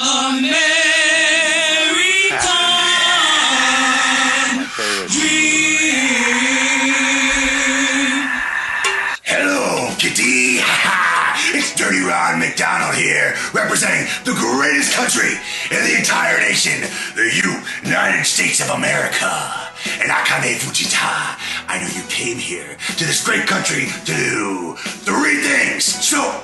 American dream. Hello, kitty. It's Dirty Ron McDonald here, representing the greatest country in the entire nation, the United States of America. And Akane Fujita, I know you came here to this great country to do 3 things. So,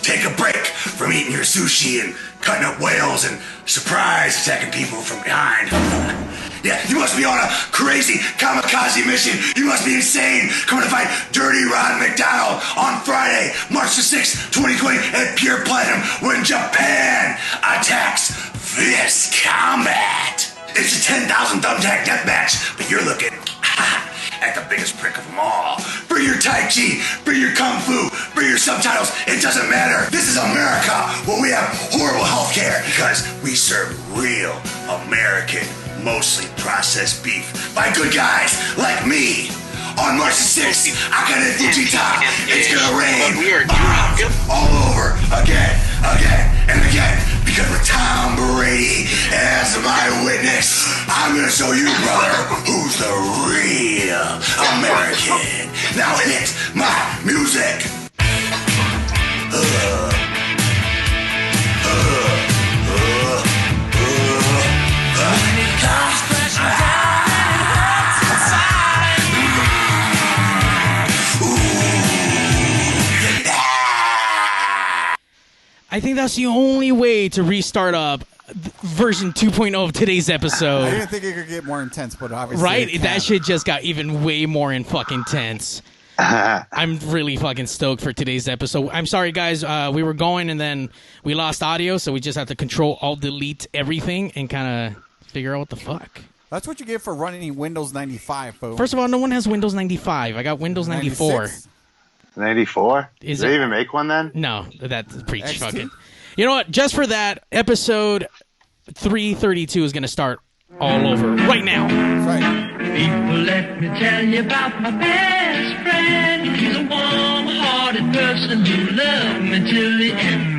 take a break from eating your sushi and cutting up whales and surprise attacking people from behind. Yeah, you must be on a crazy kamikaze mission. You must be insane. Coming to fight Dirty Ron McDonald on Friday, March the 6th, 2020 at Pure Platinum when Japan attacks this combat. It's a 10,000 thumbtack deathmatch, but you're looking at the biggest prick of them all. Bring your Tai Chi, bring your Kung Fu, bring your subtitles. It doesn't matter. This is America, where we have horrible health care because we serve real American, mostly processed beef by good guys like me. On March the 6th, Akane Fujita, it's gonna rain bombs all over again, and again. Because with Tom Brady as my witness, I'm gonna show you, brother, who's the real American. Now hit my music. I think that's the only way to restart up version 2.0 of today's episode. I didn't think it could get more intense, but obviously right? That shit just got even way more in fucking tense. I'm really fucking stoked for today's episode. I'm sorry, guys. We were going and then we lost audio, so we just have to Control-Alt-Delete everything and kind of figure out what the fuck. That's what you get for running Windows 95, folks. First of all, no one has Windows 95. I got Windows 94. 96? 94? Did they even make one then? No, that's preach XT? fucking. You know what? Just for that, episode 332 is going to start all over right now. That's right. People, let me tell you about my best friend. He's a warm-hearted person who loved me till the end.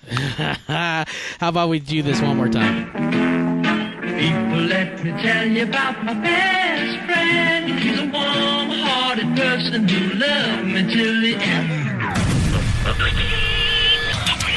How about we do this one more time? People, let me tell you about my best friend. He's a warm-hearted person who loved me till the end.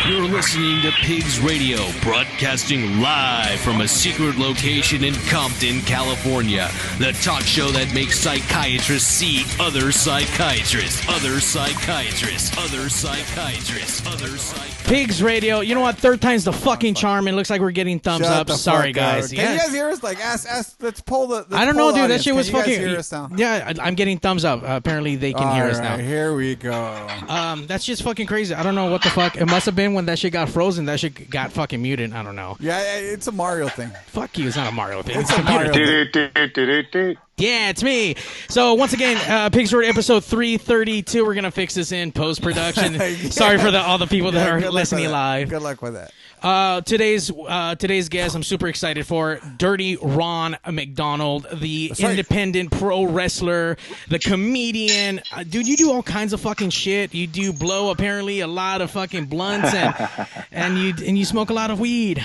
You're listening to Pigs Radio, broadcasting live from a secret location in Compton, California. The talk show that makes psychiatrists see other psychiatrists, other psychiatrists, other psychiatrists, other psychiatrists. Pigs Radio. You know what? Third time's the fucking charm. It looks like we're getting thumbs up. Sorry, guys. Can you guys hear us? Like, ask. Let's pull the. I don't know, dude. Audience. That shit was can fucking. You guys hear us now? Yeah, I'm getting thumbs up. Apparently, they can hear us now. Here we go. That's just fucking crazy. I don't know what the fuck. It must have been when that shit got frozen. That shit got fucking muted. I don't know. Yeah, it's a Mario thing. Fuck you. It's not a Mario thing. It's a Mario thing. Yeah, it's me. So once again, Pigs Radio episode 332. We're gonna fix this in post production. Sorry for all the people that are listening live. Good luck with that. Today's guest, I'm super excited for Dirty Ron McDonald, the independent pro wrestler, the comedian. Dude, you do all kinds of fucking shit. You do blow apparently a lot of fucking blunts and you smoke a lot of weed.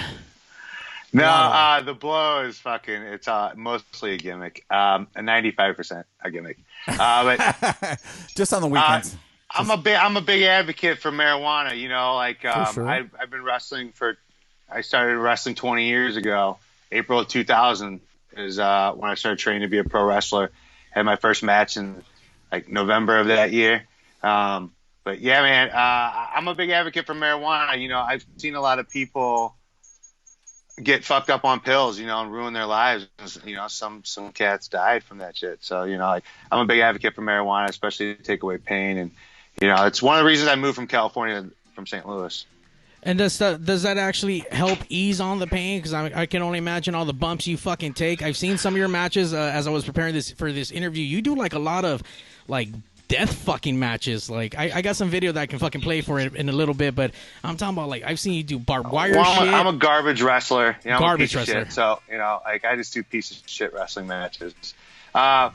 No, the blow is fucking. It's mostly a gimmick. 95% a gimmick. But just on the weekends. I'm a big advocate for marijuana. You know, like sure. I've been wrestling I started wrestling 20 years ago. April of 2000 is when I started training to be a pro wrestler. Had my first match in like November of that year. But yeah, man, I'm a big advocate for marijuana. You know, I've seen a lot of people get fucked up on pills, you know, and ruin their lives. You know, some cats died from that shit. So, you know, like I'm a big advocate for marijuana, especially to take away pain. And, you know, it's one of the reasons I moved from California, from St. Louis. And does that actually help ease on the pain? Because I can only imagine all the bumps you fucking take. I've seen some of your matches as I was preparing for this interview. You do like a lot of like death fucking matches. Like I got some video that I can fucking play for it in a little bit, but I'm talking about like I've seen you do barbed wire shit. I'm a garbage wrestler. You know, garbage I'm a piece wrestler. Of shit, so you know, like I just do piece of shit wrestling matches. No.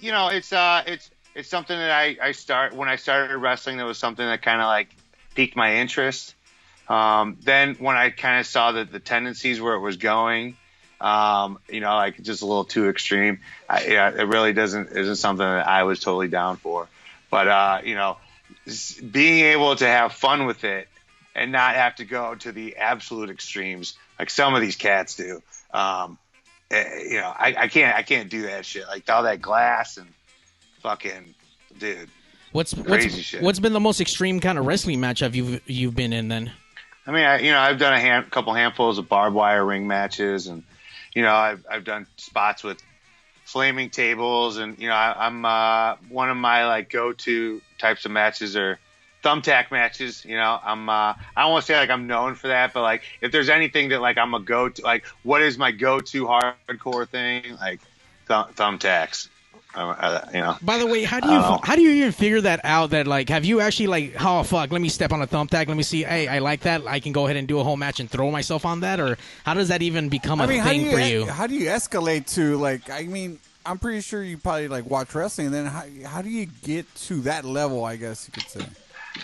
You know, it's something that when I started wrestling. That was something that kind of like piqued my interest. Then when I kind of saw that the tendencies where it was going. You know, like just a little too extreme. It really isn't something that I was totally down for. But, you know, being able to have fun with it and not have to go to the absolute extremes like some of these cats do. You know, I can't do that shit. Like all that glass and fucking, dude. Crazy shit. What's been the most extreme kind of wrestling match you've been in then? I mean, I've done a couple handfuls of barbed wire ring matches, and you know, I've done spots with flaming tables, and you know, I'm one of my like go-to types of matches are thumbtack matches. You know, I don't want to say like I'm known for that, but like if there's anything that like I'm a go-to, like what is my go-to hardcore thing? Like thumbtacks. You know. By the way, how do you even figure that out? That like, have you actually like, oh fuck, let me step on a thumbtack, let me see, hey, I like that, I can go ahead and do a whole match and throw myself on that, or how does that even become a thing for you? How do you escalate to like? I mean, I'm pretty sure you probably like watch wrestling, and then how do you get to that level? I guess you could say.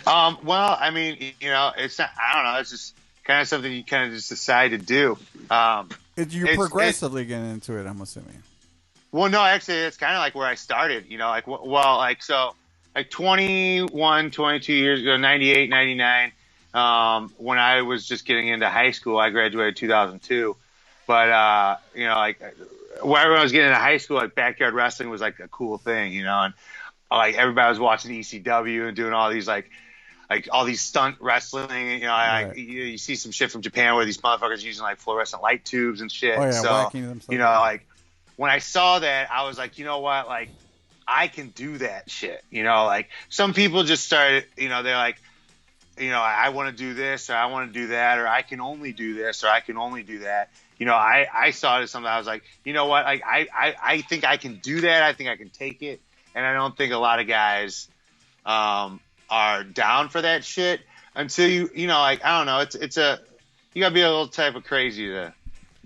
Well, I mean, you know, it's not, I don't know, it's just kind of something you kind of just decide to do. You're progressively getting into it, I'm assuming. Well, no, actually, it's kind of like where I started, you know, like, well, like, so, like 21, 22 years ago, 98, 99, when I was just getting into high school, I graduated 2002, but, you know, like, when I was getting into high school, like, backyard wrestling was, like, a cool thing, you know, and, like, everybody was watching ECW and doing all these, like all these stunt wrestling, you know, right. You see some shit from Japan where these motherfuckers using, like, fluorescent light tubes and shit, so, you know, like, when I saw that, I was like, you know what, like, I can do that shit, you know, like, some people just started, you know, they're like, you know, I want to do this, or I want to do that, or I can only do this, or I can only do that, you know, I saw it as something, I was like, you know what, like, I think I can do that, I think I can take it, and I don't think a lot of guys are down for that shit until you know, like, I don't know, you gotta be a little type of crazy to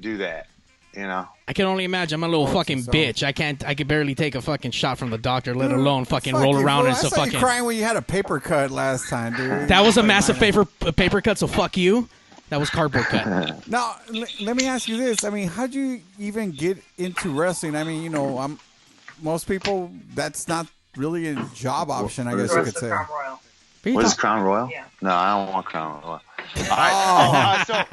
do that. You know, I can only imagine. I'm a little fucking bitch. I can barely take a fucking shot from the doctor, let alone fucking roll around in some fucking. You crying when you had a paper cut last time, dude. That was a massive paper cut. So fuck you. That was cardboard cut. Now, let me ask you this. I mean, how'd you even get into wrestling? I mean, most people, that's not really a job option, I guess you could say. What is Crown Royal? Yeah. No, I don't want Crown Royal.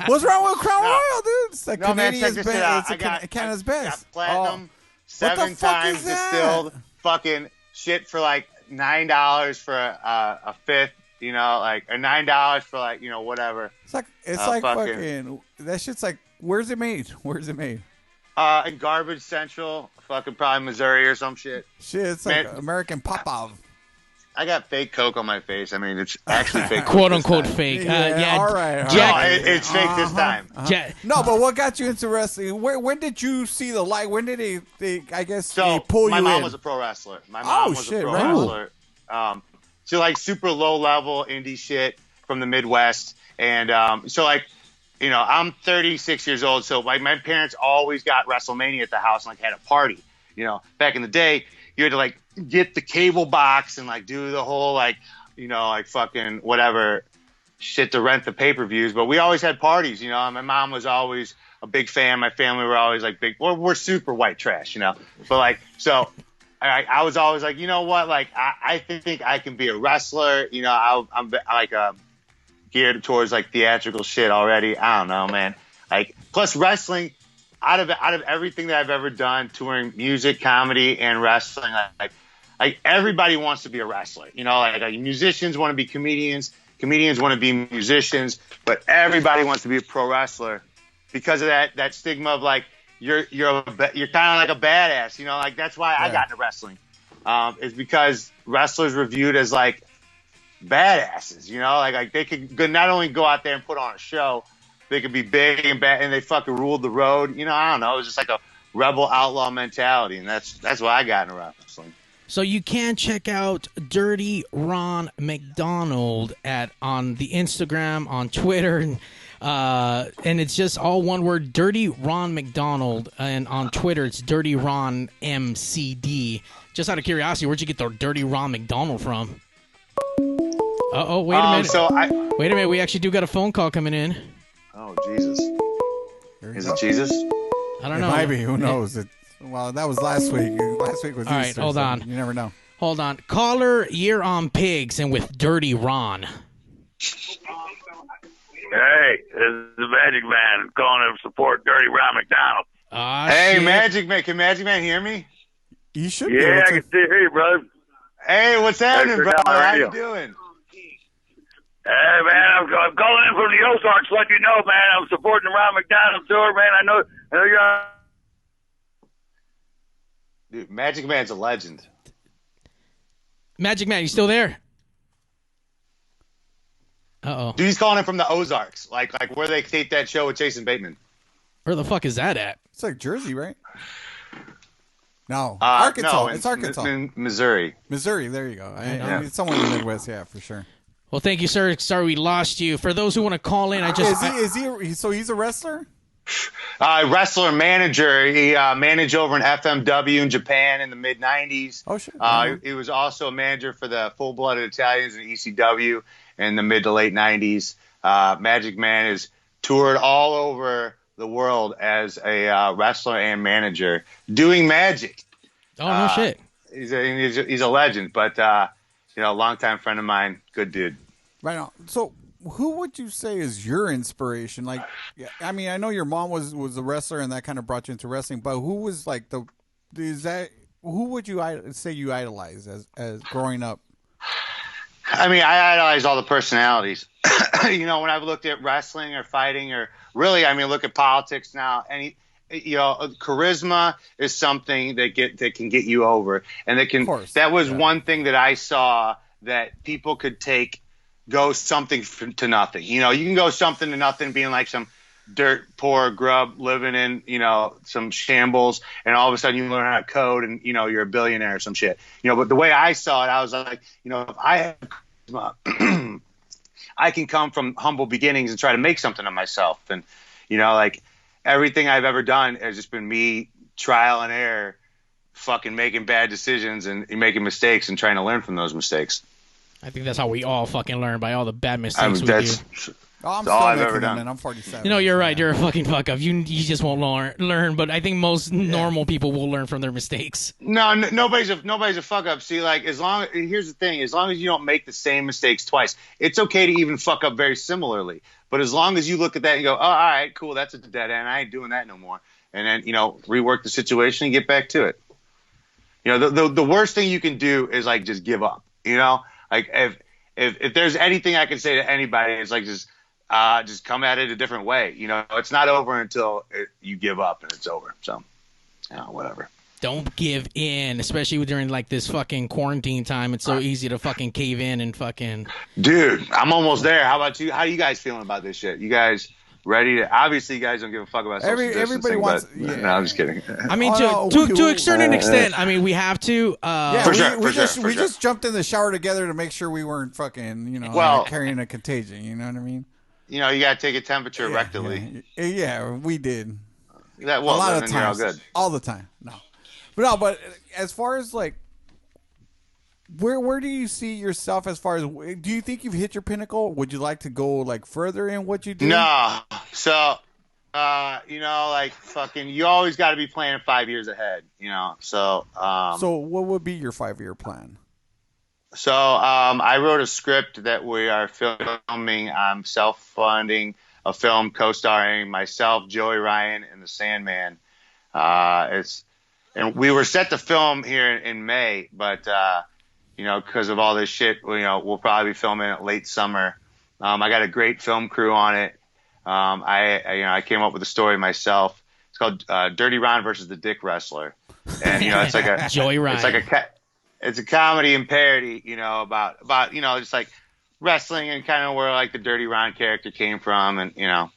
What's wrong with Crown Royal, dude? It's like Canada's best. It's Canada's best. Got platinum, 7 times distilled, fucking shit for like $9 for a fifth. Or $9 for whatever. It's like fucking that shit's like, where's it made? In Garbage Central, fucking probably Missouri or some shit. Shit, it's like American Popov. I got fake Coke on my face. I mean, it's actually fake. "Quote unquote" fake. All right. Jack, it's fake this time. No, but what got you into wrestling? When did you see the light? When did they pull you in? My mom was a pro wrestler. My mom was a pro wrestler. So like super low level indie shit from the Midwest. And I'm 36 years old. So like my parents always got WrestleMania at the house and like had a party. Back in the day, you had to like get the cable box and like do the whole fucking whatever shit to rent the pay-per-views. But we always had parties, My mom was always a big fan. My family were always like big. Well, we're super white trash, But like so. I was always like, you know what? Like, I think I can be a wrestler. I'm like geared towards like theatrical shit already. I don't know, man. Like, plus wrestling, out of everything that I've ever done, touring music, comedy, and wrestling, like everybody wants to be a wrestler. Like musicians want to be comedians, comedians want to be musicians, but everybody wants to be a pro wrestler because of that stigma of like. You're kind of like a badass, like that's why I got into wrestling. It's because wrestlers were viewed as like badasses, like they could not only go out there and put on a show, they could be big and bad and they fucking ruled the road. I don't know. It was just like a rebel outlaw mentality. And that's why I got into wrestling. So you can check out Dirty Ron McDonald on the Instagram, on Twitter, and it's just all one word, Dirty Ron McDonald, and on Twitter it's Dirty Ron MCD. Just out of curiosity, where'd you get the Dirty Ron McDonald from? Wait a minute. Wait a minute, we actually do got a phone call coming in. Oh, Jesus. Is it Jesus? I don't know. It might be, who knows? Well, that was last week. Last week was Easter. All right, hold on. You never know. Hold on. Caller, you're on Pigs and with Dirty Ron. Hey, this is the Magic Man calling to support Dirty Ron McDonald. Hey, shit. Magic Man. Can Magic Man hear me? You should. Yeah, I can still hear you, brother. Hey, what's happening, brother? How you doing? Hey, man, I'm calling in from the Ozarks, let you know, man. I'm supporting the Ron McDonald tour, man. I know you're on. Dude, Magic Man's a legend. Magic Man, you still there? Uh-oh. Dude, he's calling in from the Ozarks, like where they taped that show with Jason Bateman. Where the fuck is that at? It's like Jersey, right? No, Arkansas. It's Arkansas. In Missouri. Missouri, there you go. I mean, somewhere in the Midwest, yeah, for sure. Well, thank you, sir. Sorry we lost you. For those who want to call in, so he's a wrestler? Wrestler manager. He managed over in FMW in Japan in the mid-'90s. Oh, shit. He was also a manager for the Full-Blooded Italians in ECW in the mid to late 90s. Magic Man has toured all over the world as a wrestler and manager doing magic. Oh, no shit. He's a legend, but longtime friend of mine, good dude. Right on. So who would you say is your inspiration? Like, I mean, I know your mom was a wrestler and that kind of brought you into wrestling, but who was like who would you say you idolize as growing up? I mean, I idolize all the personalities. When I've looked at wrestling or fighting or really, I mean, look at politics now. And charisma is something that can get you over, and that was one thing that I saw that people could go something to nothing. You can go something to nothing, being like some dirt poor grub living in some shambles, and all of a sudden you learn how to code and you're a billionaire or some shit. But the way I saw it, I was like, if I have charisma, I can come from humble beginnings and try to make something of myself. And like everything I've ever done has just been me trial and error, fucking making bad decisions and making mistakes and trying to learn from those mistakes. I think that's how we all fucking learn, by all the bad mistakes we do. Oh, I'm That's all still I've making ever them, done. man. I'm 47. You know, you're right. You're a fucking fuck up. You just won't learn. But I think most normal people will learn from their mistakes. No, nobody's a fuck up. See, like here's the thing: as long as you don't make the same mistakes twice, it's okay to even fuck up very similarly. But as long as you look at that and go, oh, all right, cool, that's a dead end. I ain't doing that no more. And then rework the situation and get back to it. The worst thing you can do is like just give up. Like if there's anything I can say to anybody, it's like just come at it a different way. It's not over until you give up and it's over. So, whatever. Don't give in, especially during like this fucking quarantine time. It's so easy to fucking cave in and fucking. Dude, I'm almost there. How about you? How are you guys feeling about this shit? You guys ready to? Obviously, you guys don't give a fuck about social distancing. Everybody wants. No, I'm just kidding. I mean, to a certain extent. I mean, we have to. We just jumped in the shower together to make sure we weren't fucking, carrying a contagion. You know what I mean? You got to take a temperature rectally. Yeah, we did. A lot of times. You're all good. All the time. But as far as like, where do you see yourself as far as? Do you think you've hit your pinnacle? Would you like to go like further in what you do? No. So, like fucking, you always got to be planning 5 years ahead. So. So what would be your 5-year plan? So I wrote a script that we are filming. I'm self-funding a film co-starring myself, Joey Ryan, and the Sandman. And we were set to film here in May, but because of all this shit, we'll probably be filming it late summer. I got a great film crew on it. I came up with the story myself. It's called Dirty Ron versus the Dick Wrestler, and it's like a Joey Ryan. It's a comedy and parody, about just like wrestling and kind of where like the Dirty Ron character came from, and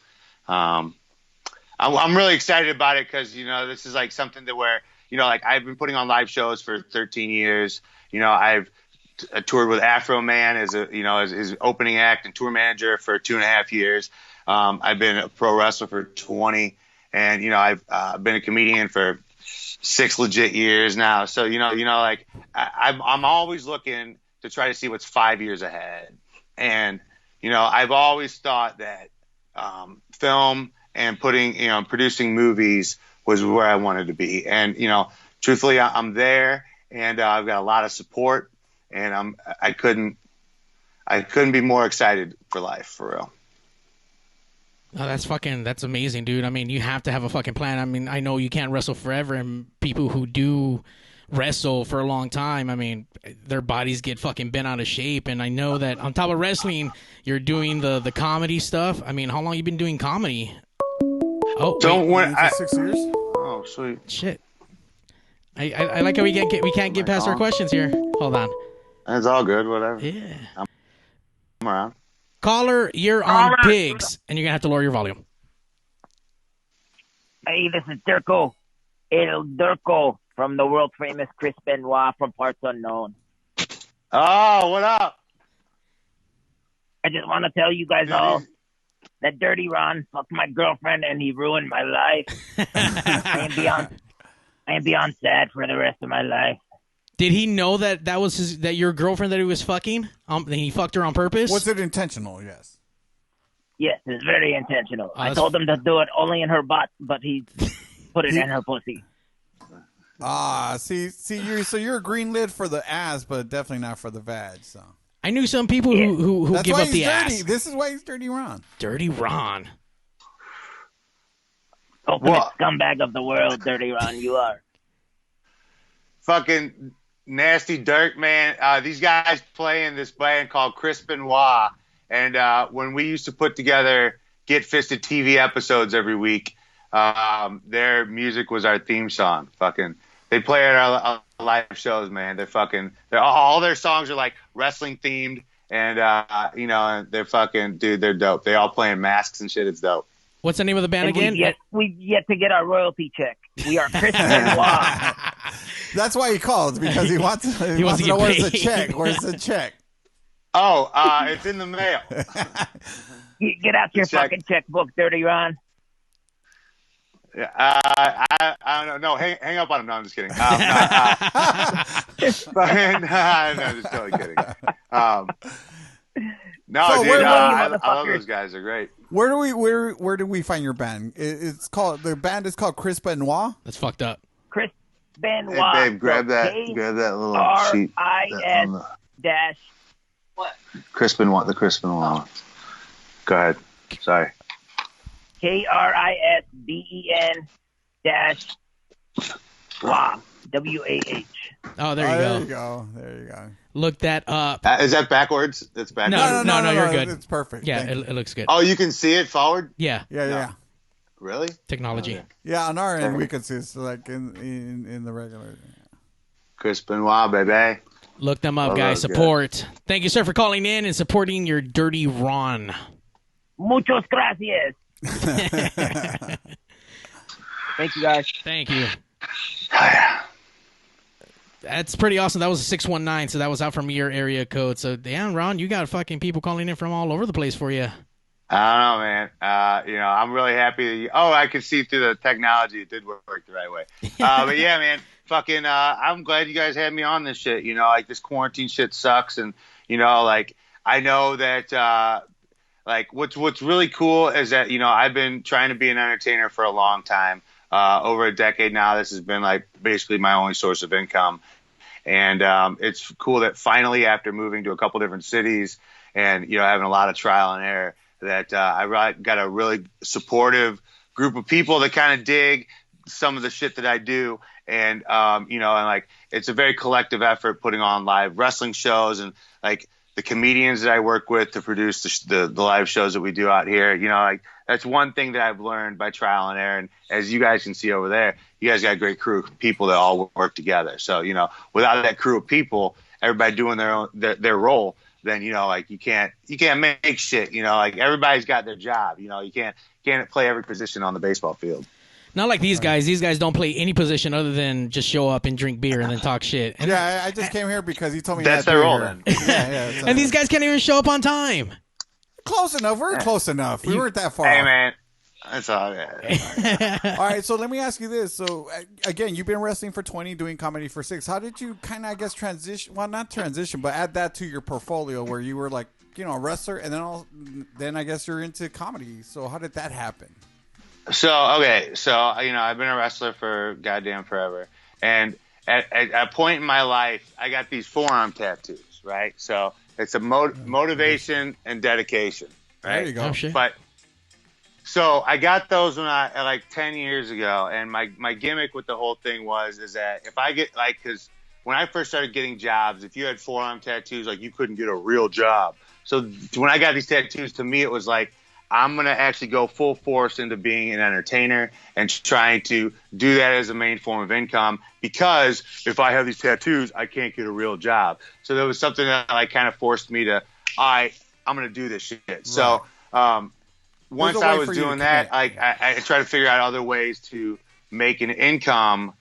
I'm really excited about it because this is like something that where like I've been putting on live shows for 13 years. I've toured with Afro Man as as his opening act and tour manager for 2.5 years. I've been a pro wrestler for 20, and I've been a comedian for 6 legit years now. So like I'm always looking to try to see what's 5 years ahead, and I've always thought that film and producing movies was where I wanted to be. And, truthfully, I'm there, and I've got a lot of support, and I couldn't be more excited for life, for real. Oh, that's amazing, dude. I mean, you have to have a fucking plan. I mean, I know you can't wrestle forever, and people who do wrestle for a long time, I mean, their bodies get fucking bent out of shape. And I know that on top of wrestling, you're doing the comedy stuff. I mean, how long you been doing comedy? Oh, don't want 6 years. Oh, sweet. Shit. I like how we can't get past our questions here. Hold on. It's all good. Whatever. Yeah. I'm around. Caller, you're on Pigs, and you're gonna have to lower your volume. Hey, this is Durko, El Durko from the world famous Chris Benoit from Parts Unknown. Oh, what up? I just want to tell you guys all that Dirty Ron fucked my girlfriend and he ruined my life. I am beyond sad for the rest of my life. Did he know that was that your girlfriend that he was fucking? He fucked her on purpose? Was it intentional? Yes. Yes, it's very intentional. I told him to do it only in her butt, but he put it in her pussy. See, you're a green lid for the ass, but definitely not for the vag. So I knew some people who That's give why up the he's dirty. ass. This is why he's Dirty Ron. Dirty Ron. Ultimate scumbag of the world, Dirty Ron, you are. Fucking nasty dirt, man. These guys play in this band called Chris Benoit. And when we used to put together Get Fisted TV episodes every week, their music was our theme song. Fucking, they play at our live shows, man. All their songs are like wrestling themed, and and they're fucking, dude, they're dope. They all play in masks and shit. It's dope. What's the name of the band again? We've yet to get our royalty check. We are Chris Benoit. That's why he called, because he wants to know where's the check. Where's the check? Oh, it's in the mail. Get out your fucking checkbook, Dirty Ron. I don't know. No, hang up on him. No, I'm just kidding. No, I'm just totally kidding. No, So dude, where- I love those guys. They're great. Where do we find your band? The band is called Chris Benoit. That's fucked up. Chris Hey, Benoit. babe, grab that little sheet. KRIS dash. What? Chris Benoit, the Chris Benoit. Go ahead. Sorry. KRISBEN dash WAH. WAH. Oh, there you go. There you go. Look that up. Is that backwards? That's backwards. No, you're good. It's perfect. Yeah, it looks good. Oh, you can see it forward? Yeah. Yeah. Really? Technology. Okay. Yeah, on our end we can see it's like in the regular. Chris Benoit, baby. Look them up, Oh, guys. that's Support. Thank you, sir, for calling in and supporting your Dirty Ron. Muchos gracias. Thank you, guys. Thank you. That's pretty awesome. That was a 619, so that was out from your area code. So, damn, Ron, you got fucking people calling in from all over the place for you. I don't know, man. I'm really happy that I could see through the technology. It did work the right way. But yeah, man, fucking, I'm glad you guys had me on this shit. Like this quarantine shit sucks. And, like, I know that, like what's really cool is that, I've been trying to be an entertainer for a long time. Over a decade now, this has been like basically my only source of income. And it's cool that finally, after moving to a couple different cities and, having a lot of trial and error, that I got a really supportive group of people that kind of dig some of the shit that I do. And, and like, it's a very collective effort putting on live wrestling shows, and like the comedians that I work with to produce the live shows that we do out here, like that's one thing that I've learned by trial and error. And as you guys can see over there, you guys got a great crew of people that all work together. So, without that crew of people, everybody doing their role, then, like you can't make shit, like everybody's got their job, you can't play every position on the baseball field. Not like these guys. These guys don't play any position other than just show up and drink beer and then talk shit. And yeah, I just came here because he told me that's their role then. Yeah, and these guys can't even show up on time. Close enough. We're close enough. We weren't that far. Hey, off. man. That's all. Yeah. All right, so let me ask you this. So, again, you've been wrestling for 20, doing comedy for 6. How did you kind of, I guess, transition? Well, not transition, but add that to your portfolio where you were like, a wrestler, and then I guess you're into comedy. So how did that happen? So I've been a wrestler for goddamn forever, and at a point in my life, I got these forearm tattoos, right? So it's a motivation and dedication, right? There you go. Oh, shit. But so I got those when like 10 years ago, and my gimmick with the whole thing is that if I get because when I first started getting jobs, if you had forearm tattoos, like you couldn't get a real job. So when I got these tattoos, to me it was like, I'm going to actually go full force into being an entertainer and trying to do that as a main form of income, because if I have these tattoos, I can't get a real job. So there was something that like kind of forced me to, I'm going to do this shit. Right. So once I was doing that, I tried to figure out other ways to make an income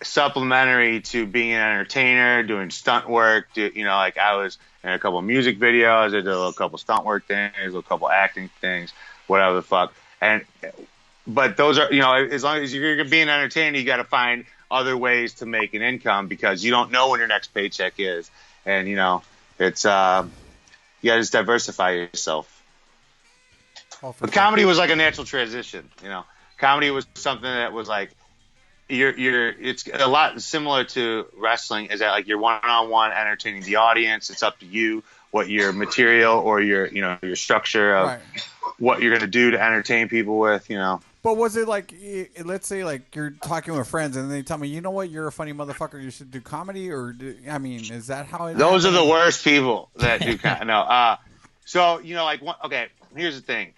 supplementary to being an entertainer, doing stunt work. Like I was in a couple of music videos, I did a couple stunt work things, a couple acting things, whatever the fuck. But those are, as long as you're being an entertainer, you got to find other ways to make an income, because you don't know when your next paycheck is. And, it's, you got to just diversify yourself. But comedy was like a natural transition, Comedy was something that was like, it's a lot similar to wrestling, is that like you're one-on-one entertaining the audience. It's up to you what your material or your structure of what you're going to do to entertain people with, But was it like, let's say like you're talking with friends and they tell me, you know what, you're a funny motherfucker, you should do comedy? Or, is that how it Those are the worst people that do comedy. No. So, okay, here's the thing.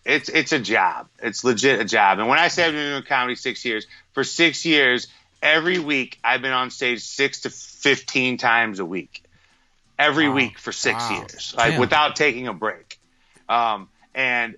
It's a job. It's legit a job. And when I say I've been doing comedy 6 years, for 6 years, every week I've been on stage 6 to 15 times a week. Every week for 6 years, without taking a break. And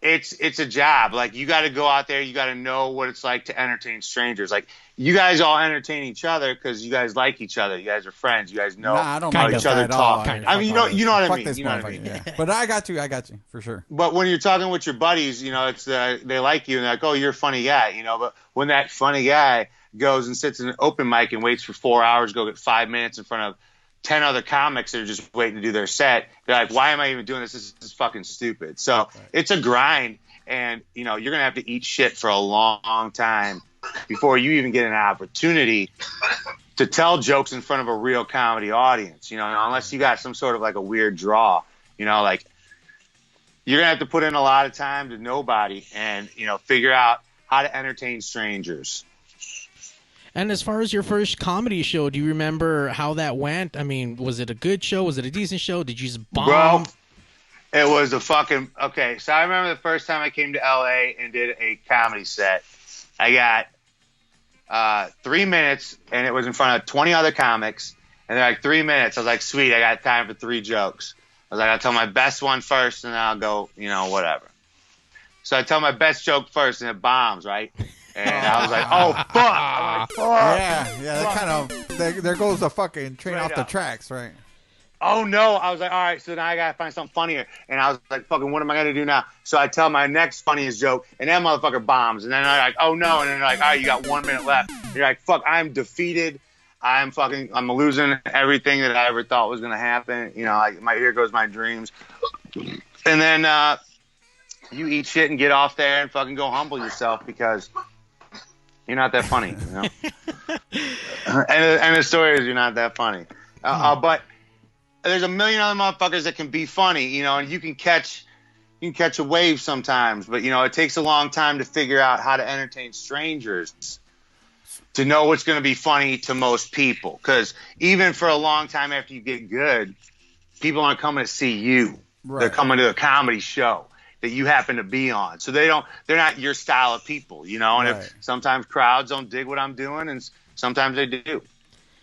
it's a job. Like, you got to go out there. You got to know what it's like to entertain strangers. Like, you guys all entertain each other because you guys like each other. You guys are friends. You guys know how each other talk. I mean, you know what I mean. You know what I mean. Yeah. But I got you for sure. But when you're talking with your buddies, it's they like you and they're like, oh, you're a funny guy, But when that funny guy goes and sits in an open mic and waits for 4 hours, go get 5 minutes in front of 10 other comics that are just waiting to do their set. They're like, why am I even doing this? This is fucking stupid. So it's a grind, and you're gonna have to eat shit for a long time before you even get an opportunity to tell jokes in front of a real comedy audience. Unless you got some sort of like a weird draw. Like you're gonna have to put in a lot of time to nobody, and figure out how to entertain strangers. And as far as your first comedy show, do you remember how that went? I mean, was it a good show? Was it a decent show? Did you just bomb? Bro, it was a fucking... Okay, so I remember the first time I came to L.A. and did a comedy set. I got 3 minutes, and it was in front of 20 other comics. And they're like, 3 minutes. I was like, sweet, I got time for 3 jokes. I was like, I'll tell my best one first, and then I'll go, whatever. So I tell my best joke first, and it bombs, right? And I was like, oh, fuck. I'm like, fuck. Yeah, that kind of, there goes the fucking train off the tracks, right? Oh, no. I was like, all right, so now I got to find something funnier. And I was like, fucking, what am I going to do now? So I tell my next funniest joke, and that motherfucker bombs. And then I'm like, oh, no. And then they're like, all right, you got 1 minute left. And you're like, fuck, I'm defeated. I'm losing everything that I ever thought was going to happen. Here goes my dreams. And then you eat shit and get off there and fucking go humble yourself because you're not that funny, and the story is you're not that funny. But there's a million other motherfuckers that can be funny, and you can catch a wave sometimes. But it takes a long time to figure out how to entertain strangers, to know what's going to be funny to most people. Because even for a long time after you get good, people aren't coming to see you. Right. They're coming to a comedy show that you happen to be on. So they're not your style of people, and right. If sometimes crowds don't dig what I'm doing, and sometimes they do.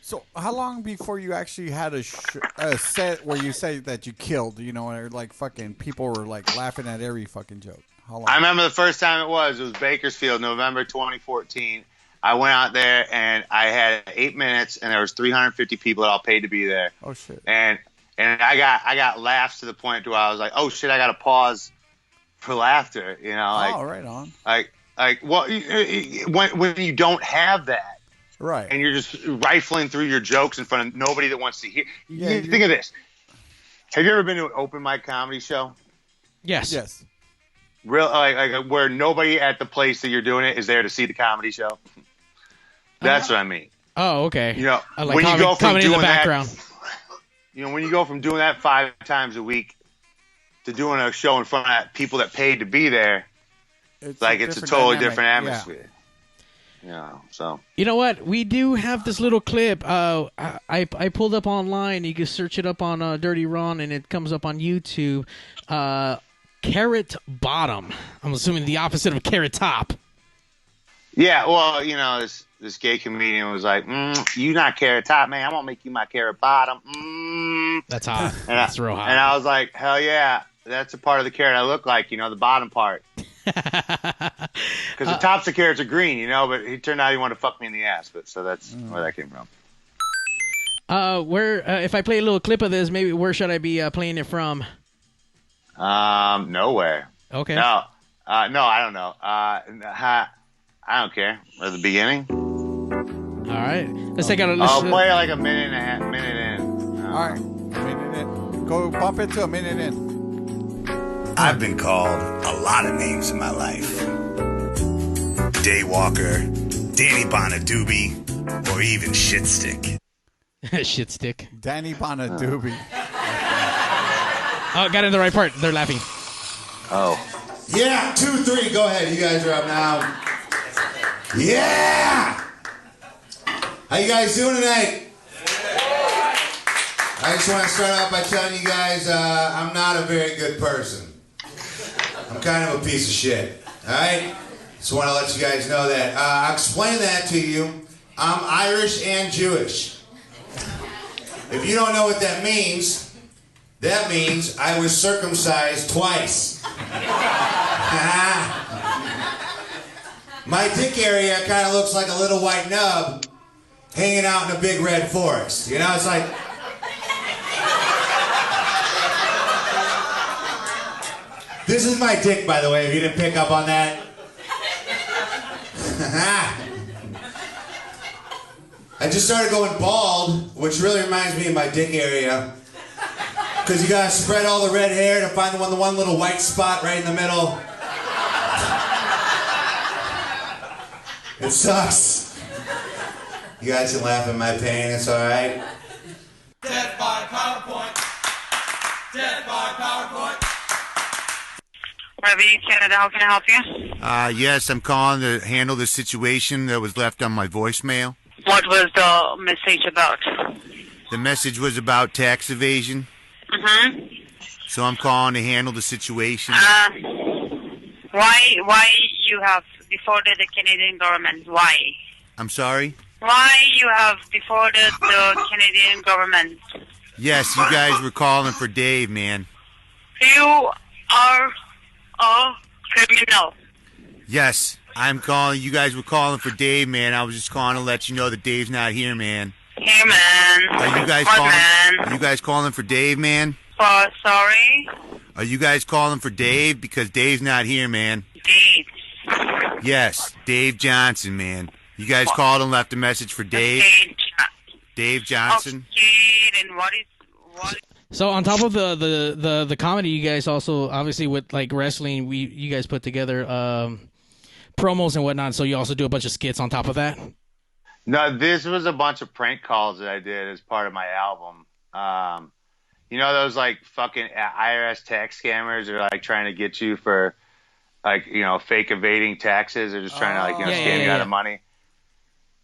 So how long before you actually had a set where you say that you killed, or like fucking people were like laughing at every fucking joke? How long? I remember the first time it was Bakersfield, November 2014. I went out there and I had 8 minutes, and there was 350 people that all paid to be there. Oh shit. And I got laughs to the point where I was like, oh shit, I got to pause for laughter, right on. When you don't have that, right, and you're just rifling through your jokes in front of nobody that wants to hear. Yeah, think of this. Have you ever been to an open mic comedy show? Yes. Real like where nobody at the place that you're doing it is there to see the comedy show. That's what I mean. Oh, okay. When you go from doing in the background. When you go from doing that 5 times a week to doing a show in front of people that paid to be there, it's a totally different atmosphere. So. You know what? We do have this little clip. I pulled up online. You can search it up on Dirty Ron, and it comes up on YouTube. Carrot Bottom. I'm assuming the opposite of Carrot Top. Yeah, well, this gay comedian was like, you not Carrot Top, man. I'm going to make you my Carrot Bottom. That's hot. That's real hot. And I was like, hell yeah. That's a part of the carrot I look like, the bottom part. Because the tops of carrots are green, but it turned out he wanted to fuck me in the ass. So that's where that came from. If I play a little clip of this, maybe where should I be playing it from? Nowhere. Okay. No, I don't know. I don't care. At the beginning. All right. Let's take out a listen. I'll play like a minute in. All right. A minute in. Go bump it to a minute in. I've been called a lot of names in my life. Daywalker, Danny Bonadubi, or even Shitstick. Shitstick. Danny Bonadubi. Oh, got in the right part. They're laughing. Oh. Yeah, 2, 3. Go ahead. You guys are up now. Yeah! How you guys doing tonight? I just want to start out by telling you guys I'm not a very good person. I'm kind of a piece of shit. Alright? Just want to let you guys know that. I'll explain that to you. I'm Irish and Jewish. If you don't know what that means I was circumcised twice. My dick area kind of looks like a little white nub hanging out in a big red forest. It's like... This is my dick, by the way, if you didn't pick up on that. I just started going bald, which really reminds me of my dick area. Because you gotta spread all the red hair to find the one little white spot right in the middle. It sucks. You guys can laugh at my pain, it's alright. Death by PowerPoint. Death by PowerPoint. Revy, Canada, how can I help you? Yes, I'm calling to handle the situation that was left on my voicemail. What was the message about? The message was about tax evasion. Mm-hmm. So I'm calling to handle the situation. Why you have defrauded the Canadian government? Why? I'm sorry? Why you have defrauded the Canadian government? Yes, you guys were calling for Dave, man. You are a criminal. Yes, I'm calling. You guys were calling for Dave, man. I was just calling to let you know that Dave's not here, man. Hey, man. Are you guys what, calling? Man? Are you guys calling for Dave, man? Sorry? Are you guys calling for Dave? Because Dave's not here, man. Dave. Yes, Dave Johnson, man. You guys called and left a message for Dave? Dave Johnson? Okay, then what is... So on top of the comedy, you guys also, obviously with like wrestling, you guys put together promos and whatnot, so you also do a bunch of skits on top of that? No, this was a bunch of prank calls that I did as part of my album. You know those like fucking IRS tax scammers are like trying to get you for like, you know, fake evading taxes or just trying to like, you know, scam you out of money.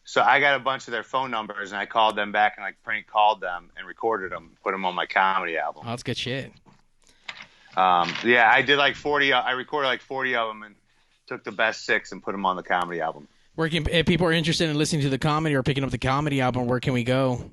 So I got a bunch of their phone numbers and I called them back and like prank called them and recorded them, put them on my comedy album. Oh, that's good shit. Yeah, I did like 40. I recorded like 40 of them and took the best 6 and put them on the comedy album. If people are interested in listening to the comedy or picking up the comedy album, where can we go?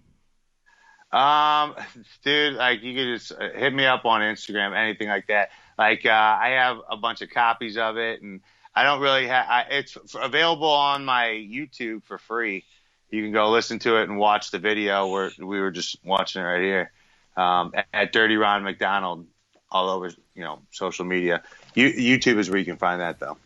Dude, like you could just hit me up on Instagram, anything like that. Like I have a bunch of copies of it, and I don't really have. It's available on my YouTube for free. You can go listen to it and watch the video. Where we were just watching it right here at Dirty Ron McDonald, all over social media. YouTube is where you can find that though.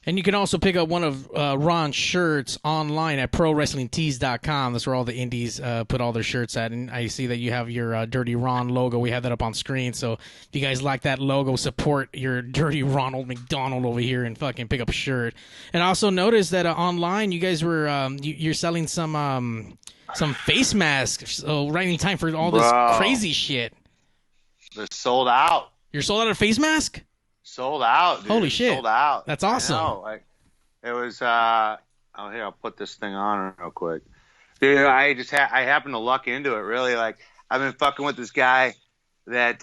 And you can also pick up one of Ron's shirts online at ProWrestlingTees.com. That's where all the indies put all their shirts at. And I see that you have your Dirty Ron logo. We have that up on screen. So if you guys like that logo, support your Dirty Ronald McDonald over here and fucking pick up a shirt. And I also noticed that online you guys were you're selling some face masks. So right in time for all this crazy shit. They're sold out. You're sold out of face mask? Sold out, dude. Holy shit. Sold out. That's awesome. I know. Like, it was, here, I'll put this thing on real quick. Dude, I happened to luck into it, really. Like, I've been fucking with this guy that,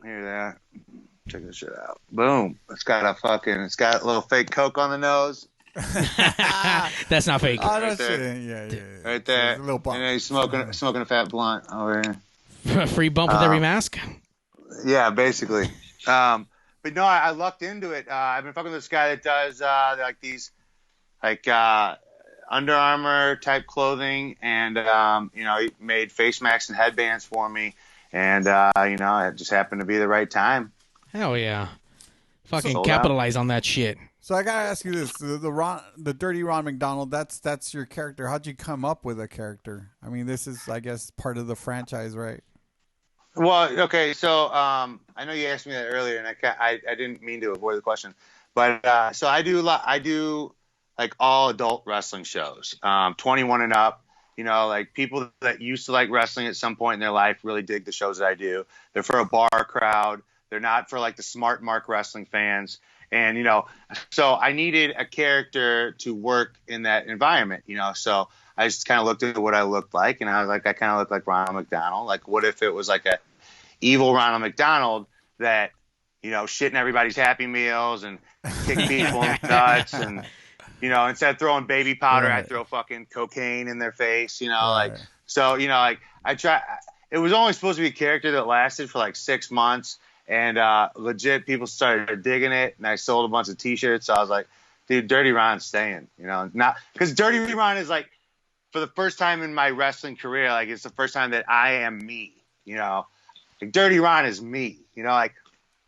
here, check this shit out. Boom. It's got a little fake Coke on the nose. That's not fake. Oh, right there. Yeah. Right there. A little bump. And then he's smoking a fat blunt over here. Free bump with every mask? Yeah, basically. But no, I lucked into it. I've been fucking with this guy that does like these like Under Armour type clothing, and he made face masks and headbands for me, and it just happened to be the right time. Hell yeah! Fucking capitalize on that shit. So I gotta ask you this: the Dirty Ron McDonald. That's your character. How'd you come up with a character? I mean, this is, I guess, part of the franchise, right? Well, okay, so I know you asked me that earlier, and I didn't mean to avoid the question, but so I do like all adult wrestling shows, 21 and up. Like people that used to like wrestling at some point in their life really dig the shows that I do. They're for a bar crowd. They're not for like the smart mark wrestling fans. And so I needed a character to work in that environment. So I just kind of looked at what I looked like, and I was like, I kind of look like Ronald McDonald. Like, what if it was like a evil Ronald McDonald that, shitting everybody's Happy Meals and kick people in the nuts, and, instead of throwing baby powder, I throw fucking cocaine in their face, like, so, like I try. It was only supposed to be a character that lasted for like 6 months, and legit people started digging it, and I sold a bunch of T-shirts. So I was like, dude, Dirty Ron's staying, not because Dirty Ron is like, for the first time in my wrestling career, like it's the first time that I am me, like Dirty Ron is me, like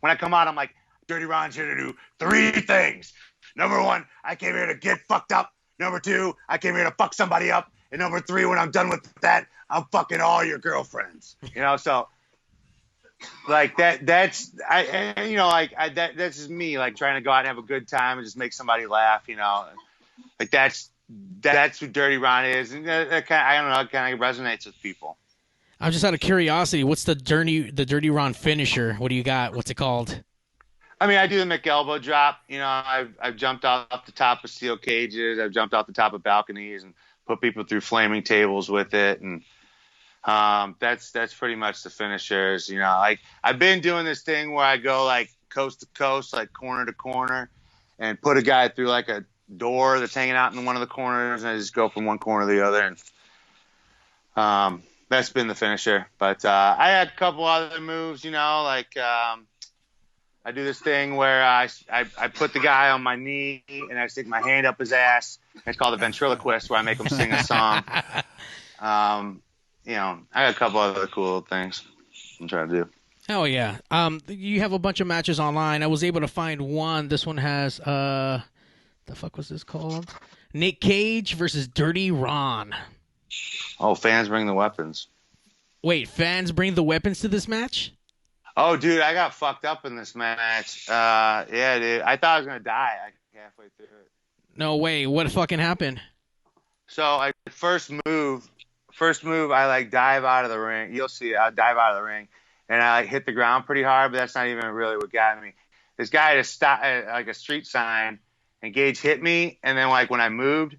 when I come out, I'm like, Dirty Ron's here to do 3 things. Number 1, I came here to get fucked up. Number 2, I came here to fuck somebody up. And number 3, when I'm done with that, I'm fucking all your girlfriends. You know, so like that's just me, like trying to go out and have a good time and just make somebody laugh, you know. Like that's who Dirty Ron is, and that kind of, I don't know, it kind of resonates with people. I'm just out of curiosity. What's the Dirty Ron finisher? What do you got? What's it called? I mean, I do the McElbow drop. You know, I've jumped off the top of steel cages. I've jumped off the top of balconies and put people through flaming tables with it, and that's pretty much the finishers. You know, like I've been doing this thing where I go like coast to coast, like corner to corner, and put a guy through like a door that's hanging out in one of the corners, and I just go from one corner to the other, and that's been the finisher. But I had a couple other moves, you know, like I do this thing where I put the guy on my knee and I stick my hand up his ass. It's called a ventriloquist, where I make him sing a song. You know, I got a couple other cool little things I'm trying to do. Oh yeah. You have a bunch of matches online. I was able to find one. This one has the fuck was this called? Nick Cage versus Dirty Ron. Oh, fans bring the weapons. Wait, fans bring the weapons to this match? Oh, dude, I got fucked up in this match. Yeah, dude. I thought I was going to die halfway through it. No way. What fucking happened? So, first move, I, like, dive out of the ring. You'll see it. I dive out of the ring. And I, like, hit the ground pretty hard, but that's not even really what got me. This guy just stopped at, like, a street sign, and Gage hit me. And then, like, when I moved,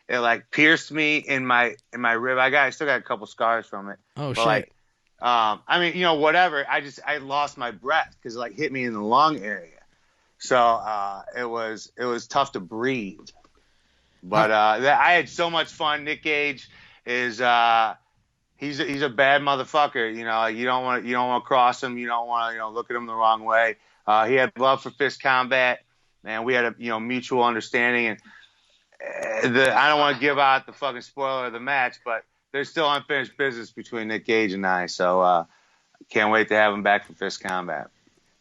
it, like, pierced me in my rib. I still got a couple scars from it. Oh, but, shit. Like, I mean, you know, whatever. I lost my breath because it like hit me in the lung area. So it was tough to breathe. But I had so much fun. Nick Gage is he's a bad motherfucker. You know, you don't want to cross him. You don't want to look at him the wrong way. He had love for fist combat, and we had a mutual understanding. And I don't want to give out the fucking spoiler of the match, but there's still unfinished business between Nick Gage and I, so can't wait to have him back for fist combat.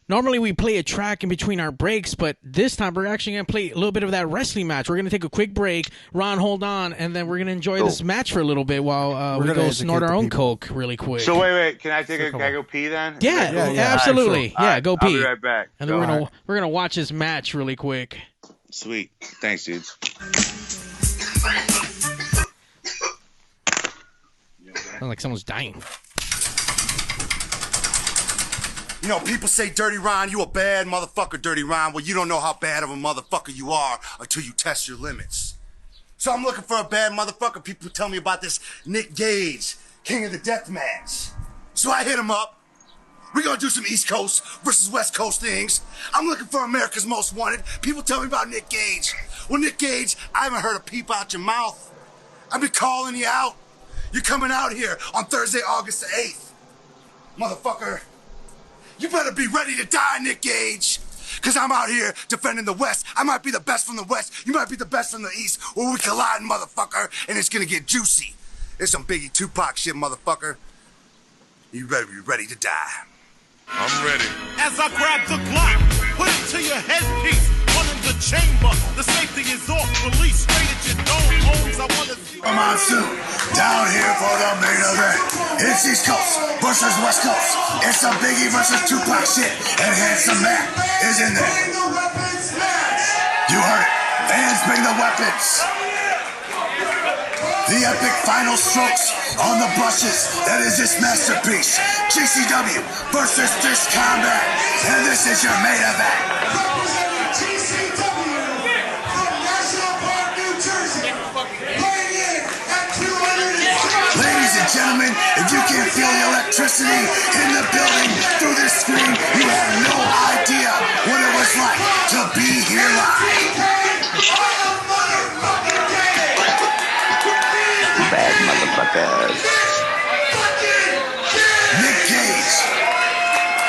Normally we play a track in between our breaks, but this time we're actually going to play a little bit of that wrestling match. We're going to take a quick break. Ron, hold on, and then we're going to enjoy this match for a little bit while we go snort our own Coke really quick. So wait, can I go pee then? Yeah, absolutely. Sure. Yeah, go pee. I'll be right back. And then we're gonna watch this match really quick. Sweet. Thanks, dudes. Sounds like someone's dying. You know, people say, Dirty Ron, you a bad motherfucker, Dirty Ron. Well, you don't know how bad of a motherfucker you are until you test your limits. So I'm looking for a bad motherfucker. People tell me about this Nick Gage, King of the Deathmatch. So I hit him up. We're gonna do some East Coast versus West Coast things. I'm looking for America's Most Wanted. People tell me about Nick Gage. Well, Nick Gage, I haven't heard a peep out your mouth. I've been calling you out. You're coming out here on Thursday, August the 8th. Motherfucker, you better be ready to die, Nick Gage. Because I'm out here defending the West. I might be the best from the West. You might be the best from the East. Where we collide, motherfucker, and it's going to get juicy. It's some Biggie Tupac shit, motherfucker. You better be ready to die. I'm ready. As I grab the Glock, put it to your headpiece. One in the chamber, the safety is off. Release straight at your dome. Homes, I want to see. Come on, soon. Down here for the main event. It's East Coast versus West Coast. It's some Biggie versus Tupac shit. And Handsome Mac is in there. You heard it. Fans bring the weapons. The epic final strokes on the brushes. That is this masterpiece. GCW versus Fist Combat. And this is your main event. Ladies and gentlemen, if you can't feel the electricity in the building through this screen, you have no idea what it was like to be here live. Bad motherfuckers. Nick Cage,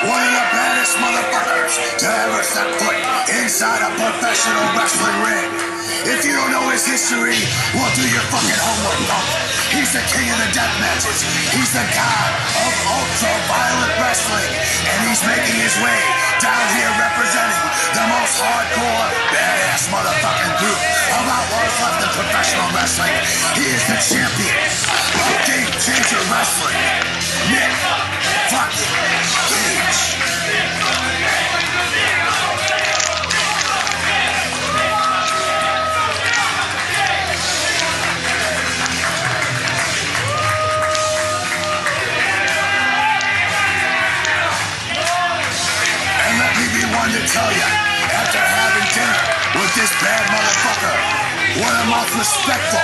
one of the baddest motherfuckers to ever step foot inside a professional wrestling ring. If you don't know his history, well, do your fucking homework, punk. He's the king of the death matches. He's the god of ultra-violent wrestling. And he's making his way down here representing the most hardcore, badass motherfucking group of outlaws left in professional wrestling. He is the champion of Game Changer Wrestling, Nick fucking Gage. And let me be one to tell you, after having dinner with this bad motherfucker, one of the most respectful,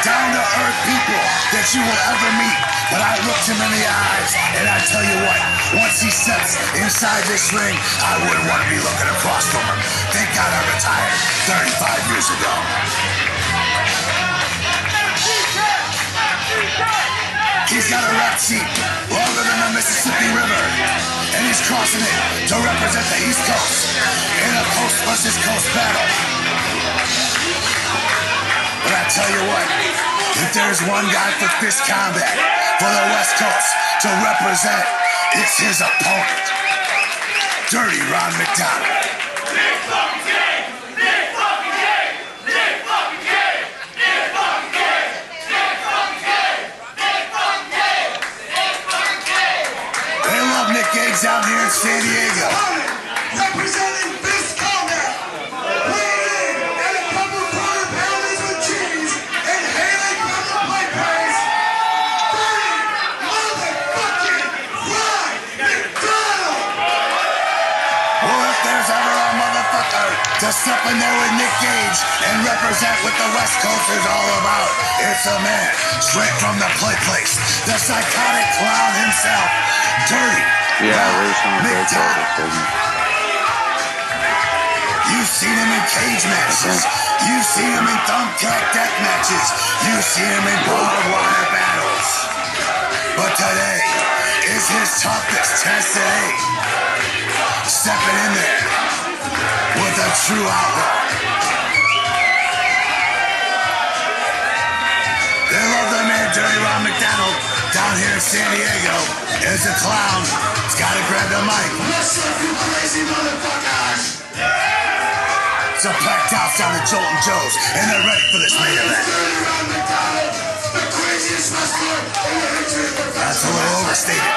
down-to-earth people that you will ever meet. But I looked him in the eyes, and I tell you what, once he steps inside this ring, I wouldn't want to be looking across from him. Thank God I retired 35 years ago. He's got a rap sheet longer than the Mississippi River, and he's crossing it to represent the East Coast in a coast versus coast battle. But I tell you what, if there's one guy for fist combat for the West Coast to represent, it's his opponent, Dirty Ron McDonald. They love Nick Gage out here in San Diego. Representing fist combat. To step in there with Nick Gage and represent what the West Coast is all about. It's a man straight from the play place, the psychotic clown himself, Dirty McDonald. You've seen him in cage matches. You've seen him in thumbtack death matches. You've seen him in barbed wire battles. But today is his toughest test today. Stepping in there with a true outlaw. They love the man Dirty Ron McDonald down here in San Diego. As a clown, he's got to grab the mic. It's a packed house down at Joltin' Joe's, and they're ready for this main event. That's a little overstated.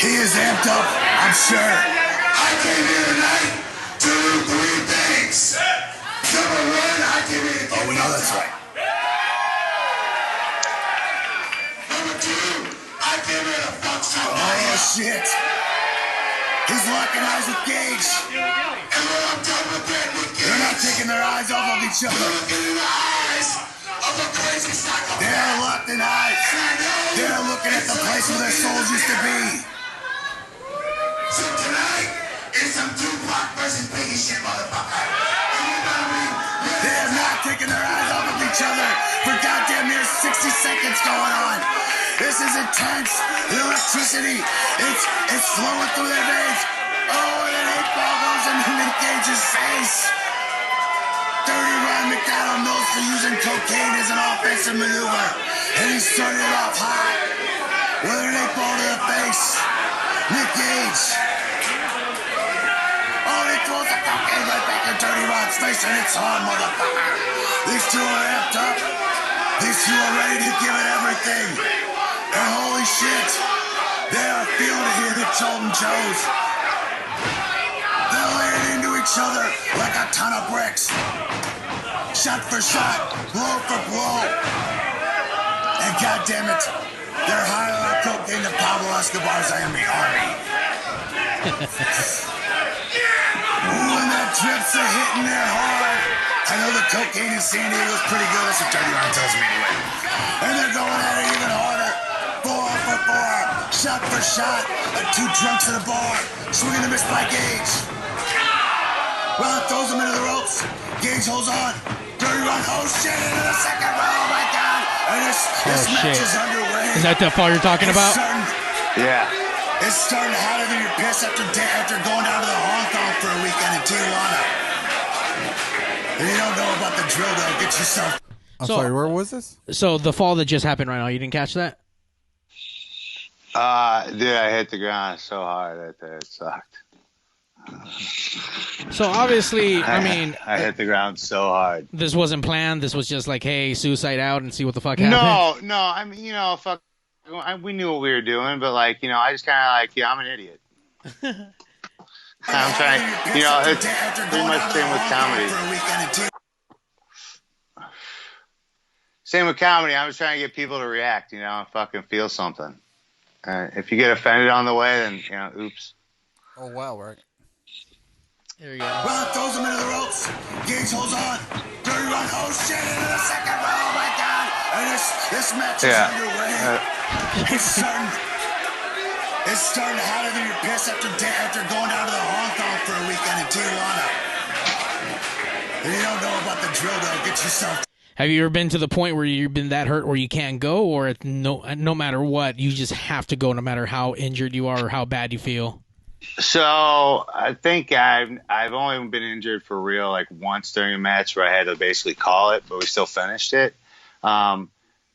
He is amped up, I'm sure. I came here tonight to do three things. Number one, I came here to get we know that's right. Number two, I came here to fuck somebody. Oh, shit. He's locking eyes with Gage. And when I'm done with that, they're not taking their eyes off of each other. They're looking in the eyes of a crazy psychopath. They're locked in eyes. They're looking at the place where their souls used to be. So tonight is some Tupac versus Biggie shit, motherfucker. They have not taken their eyes off of each other for goddamn near 60 seconds going on. This is intense. The electricity, it's flowing through their veins. Oh, and an 8-ball goes into Nick Gage's face. Dirty Ron McDonald knows for using cocaine as an offensive maneuver, and he started off hot with an 8-ball to the face. Nick Gage. Oh, he throws the cocaine right back in Dirty Ron's face, and it's on, motherfucker. These two are amped up. These two are ready to give it everything. And holy shit, they are feeling it here at Joltin' Joe's. They're laying into each other like a ton of bricks. Shot for shot, blow for blow. And goddammit, they're higher on cocaine than Pablo Escobar's Army. Ooh, and that drips are hitting there hard. I know the cocaine in San Diego is pretty good. That's what Dirty Ron tells me anyway. And they're going at it even harder. 4 for 4, shot for shot. Two drunks at a bar, swinging a miss by Gage. Well, it throws him into the ropes. Gage holds on. Dirty Ron, oh shit, into the second row. Oh my God. And this match is underway. Is that the fall you're talking about? Yeah. It's starting hotter than your piss after going down to the Hong Kong for a weekend in Tijuana. If you don't know about the drill, though, get yourself. I'm sorry, where was this? So the fall that just happened right now, you didn't catch that? Dude, I hit the ground so hard that it sucked. So obviously, I mean, I hit the ground so hard. This wasn't planned. This was just like, hey, suicide out and see what the fuck happens. No. I mean, fuck. We knew what we were doing, but like, I just kind of like, I'm an idiot. I'm trying. It's pretty much the same with comedy. Same with comedy. I'm just trying to get people to react, and fucking feel something. If you get offended on the way, then oops. Oh wow, right. Here we go. Ron throws him into the ropes. Gage holds on. Dirty Ron, oh shit, into the second row. Oh my god. And this match is underway. It's starting hotter than your piss after going down to the Hong Kong for a weekend in Tijuana. If you don't know about the drill, though, get yourself. Have you ever been to the point where you've been that hurt where you can't go, or no matter what, you just have to go no matter how injured you are or how bad you feel? So I think I've only been injured for real like once during a match where I had to basically call it, but we still finished it.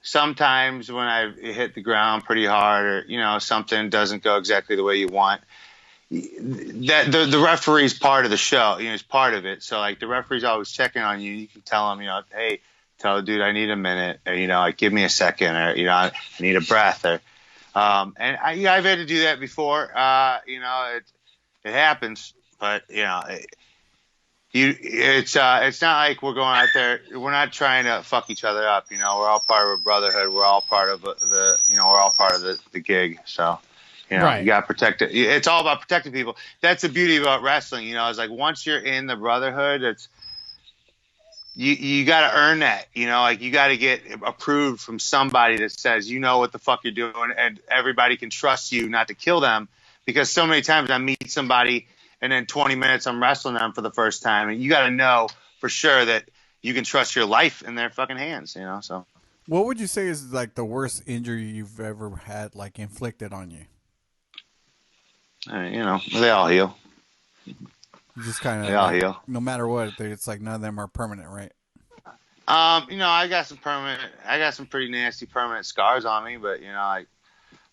Sometimes when I hit the ground pretty hard, or something doesn't go exactly the way you want, that the referee's part of the show. Is part of it. So like the referee's always checking on you. You can tell him, hey, tell the dude I need a minute, or like give me a second, or I need a breath, or. And I've had to do that before. It happens, but it's not like we're going out there. We're not trying to fuck each other up. We're all part of a brotherhood. We're all part of we're all part of the gig. So, right. You got to protect it. It's all about protecting people. That's the beauty about wrestling. It's like once you're in the brotherhood, it's. You got to earn that, like you got to get approved from somebody that says, what the fuck you're doing, and everybody can trust you not to kill them, because so many times I meet somebody and then 20 minutes I'm wrestling them for the first time, and you got to know for sure that you can trust your life in their fucking hands, so. What would you say is like the worst injury you've ever had like inflicted on you? They all heal. You just kind of, all heal. No matter what, it's like none of them are permanent, right? I got some pretty nasty permanent scars on me, but like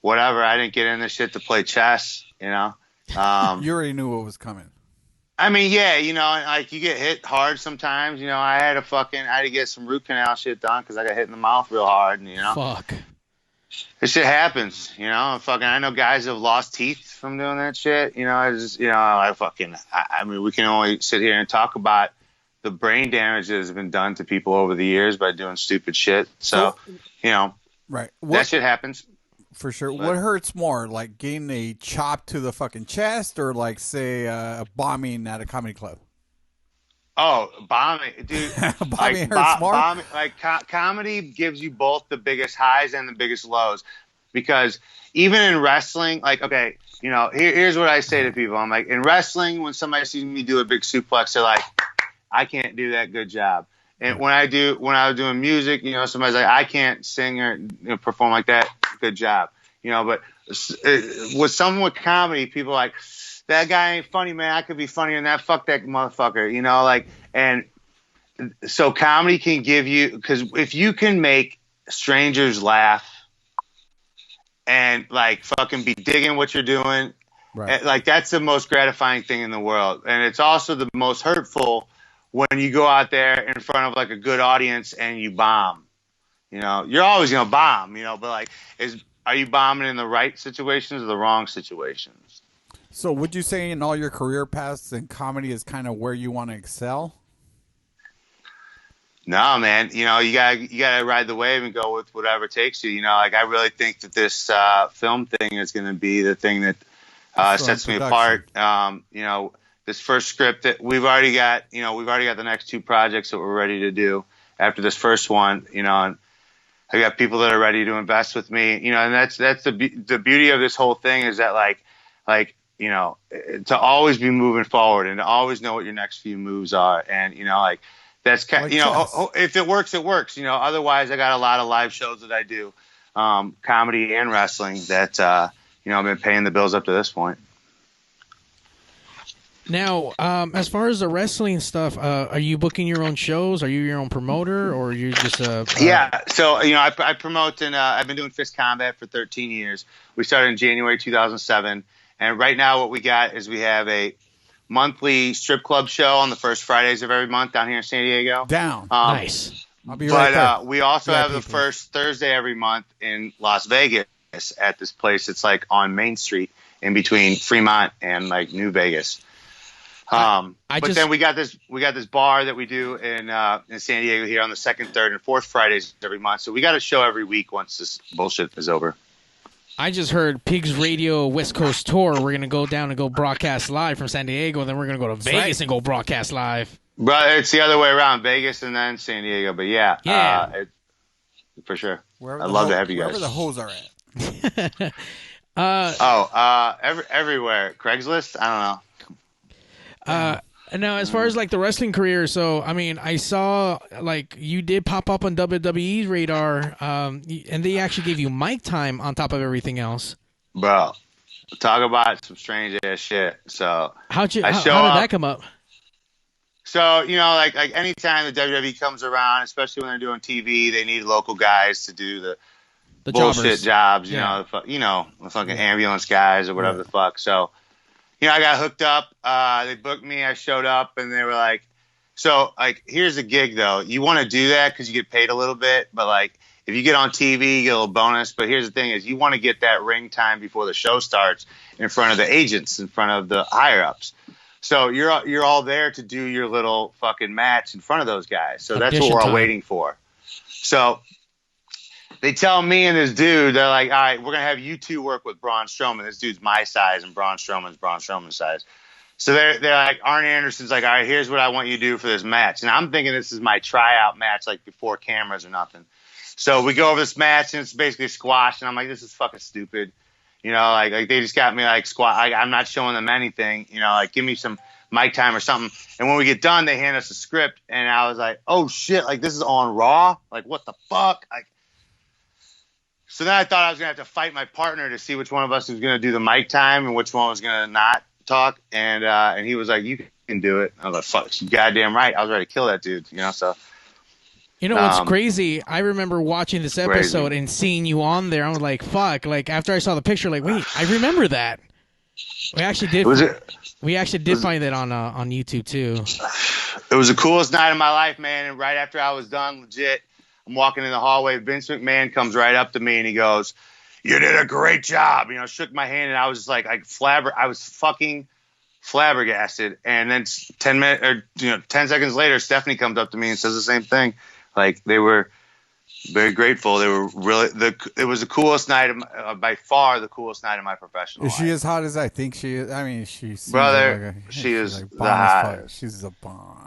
whatever. I didn't get in this shit to play chess, You already knew what was coming. I mean, yeah, like you get hit hard sometimes. I had to get some root canal shit done because I got hit in the mouth real hard, and Fuck. This shit happens, I know guys have lost teeth from doing that shit. I mean, we can only sit here and talk about the brain damage that has been done to people over the years by doing stupid shit. So, right. That shit happens. For sure. But what hurts more, like getting a chop to the fucking chest, or like say a bombing at a comedy club? Oh, bombing, dude. Bombing hurts more? Comedy gives you both the biggest highs and the biggest lows. Because even in wrestling, like, okay, here's what I say to people. I'm like, in wrestling, when somebody sees me do a big suplex, they're like, I can't do that, good job. And when I was doing music, somebody's like, I can't sing or perform like that, good job. But with someone with comedy, people are like, that guy ain't funny, man. I could be funnier than that. Fuck that motherfucker. And so comedy can give you, because if you can make strangers laugh and like fucking be digging what you're doing, right. Like that's the most gratifying thing in the world. And it's also the most hurtful when you go out there in front of like a good audience and you bomb. You're always gonna bomb, but like, are you bombing in the right situations or the wrong situations? So would you say in all your career paths and comedy is kind of where you want to excel? No, man. You gotta ride the wave and go with whatever takes you. Like I really think that this film thing is going to be the thing that sets me apart. This first script that we've already got the next two projects that we're ready to do after this first one. And I got people that are ready to invest with me. And that's the beauty of this whole thing is that like. To always be moving forward and to always know what your next few moves are. And, like that's kind if it works, it works, otherwise I got a lot of live shows that I do, comedy and wrestling that, I've been paying the bills up to this point. Now, as far as the wrestling stuff, are you booking your own shows? Are you your own promoter, or are you just Yeah, so I promote and I've been doing Fist Combat for 13 years. We started in January 2007. And right now what we got is we have a monthly strip club show on the first Fridays of every month down here in San Diego. Nice. I'll be right there. We also VIP, have the first Thursday every month in Las Vegas at this place. It's like on Main Street in between Fremont and like New Vegas. Then we got this bar that we do in San Diego here on the second, third, and fourth Fridays every month. So we got a show every week once this bullshit is over. I just heard PigzRadio West Coast Tour. We're gonna go down and go broadcast live from San Diego, and then we're gonna go to Vegas and go broadcast live. But it's the other way around, Vegas and then San Diego. But yeah, for sure. Wherever I'd love to have you guys. Wherever the hoes are at. Everywhere. Craigslist? I don't know. Now, as far as like the wrestling career, so I mean, I saw like you did pop up on WWE's radar, and they actually gave you mic time on top of everything else. Bro, talk about some strange ass shit. So how did that come up? So like anytime the WWE comes around, especially when they're doing TV, they need local guys to do the bullshit jobs. You know, the fucking ambulance guys or whatever the fuck. So. I got hooked up. They booked me. I showed up, and they were like, so, like, here's the gig, though. You want to do that because you get paid a little bit, but, like, if you get on TV, you get a little bonus. But here's the thing is you want to get that ring time before the show starts in front of the agents, in front of the higher-ups. So you're all there to do your little fucking match in front of those guys. So that's what we're all waiting for. So they tell me and this dude, they're like, all right, we're going to have you two work with Braun Strowman. This dude's my size and Braun Strowman's size. So they're like, Arn Anderson's like, all right, here's what I want you to do for this match. And I'm thinking this is my tryout match, like before cameras or nothing. So we go over this match and it's basically squash. And I'm like, this is fucking stupid. Like they just got me like squash. I'm not showing them anything, like give me some mic time or something. And when we get done, they hand us a script. And I was like, oh shit, like this is on Raw. Like what the fuck? Like, so then I thought I was going to have to fight my partner to see which one of us was going to do the mic time and which one was going to not talk. And he was like, you can do it. I was like, fuck, you goddamn right. I was ready to kill that dude, so. What's crazy? I remember watching this episode and seeing you on there. I was like, fuck. Like, after I saw the picture, like, wait, I remember that. We actually did. We actually did find that on YouTube, too. It was the coolest night of my life, man. And right after I was done, legit, I'm walking in the hallway. Vince McMahon comes right up to me and he goes, you did a great job. Shook my hand and I was just like I was fucking flabbergasted. And then 10 seconds later, Stephanie comes up to me and says the same thing. Like they were very grateful. They were really it was the coolest night by far the coolest night of my professional life. Is she as hot as I think she is? I mean, she's brother. She is like the hottest. She's a bomb.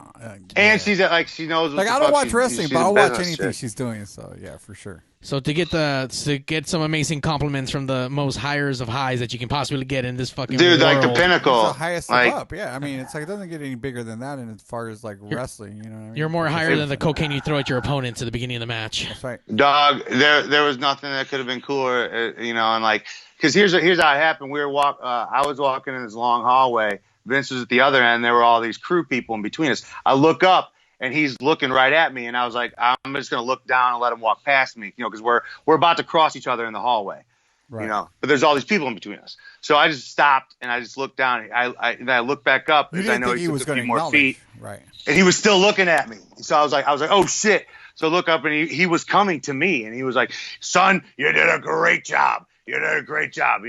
And she's like she knows. What like the I don't fuck watch wrestling, but I'll watch anything shit. she's doing. So yeah, for sure. So to get some amazing compliments from the most highers of highs that you can possibly get in this fucking dude, world. like the pinnacle, it's the highest up. Yeah, I mean, it's like it doesn't get any bigger than that. And as far as like wrestling, you know, what I mean? You're more higher than the cocaine you throw at your opponents at the beginning of the match. That's right, dog. There was nothing that could have been cooler, and like because here's how it happened. I was walking in this long hallway. Vince was at the other end. There were all these crew people in between us. I look up. And he's looking right at me, and I was like, I'm just going to look down and let him walk past me, because we're about to cross each other in the hallway, right. But there's all these people in between us. So I just stopped, and I just looked down. And I looked back up, because I know he was going to more feet. Right. And he was still looking at me. So I was like, oh, shit. So I look up, and he was coming to me, and he was like, son, you did a great job. You did a great job.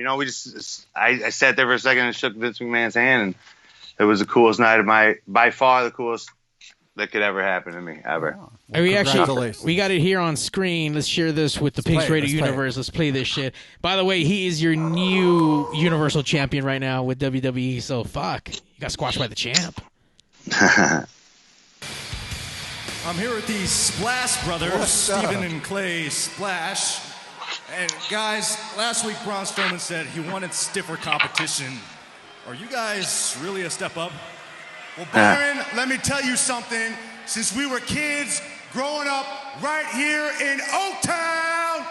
I sat there for a second and shook Vince McMahon's hand, and it was the coolest night of by far the coolest that could ever happen to me, ever. Wow. Well, we got it here on screen. Let's share this with the PigzRadio universe. Let's play this shit. By the way, he is your new Universal Champion right now with WWE, so fuck. You got squashed by the champ. I'm here with the Splash Brothers, Steven and Clay Splash. And guys, last week Braun Strowman said he wanted stiffer competition. Are you guys really a step up? Well, Byron, let me tell you something. Since we were kids growing up right here in Oaktown,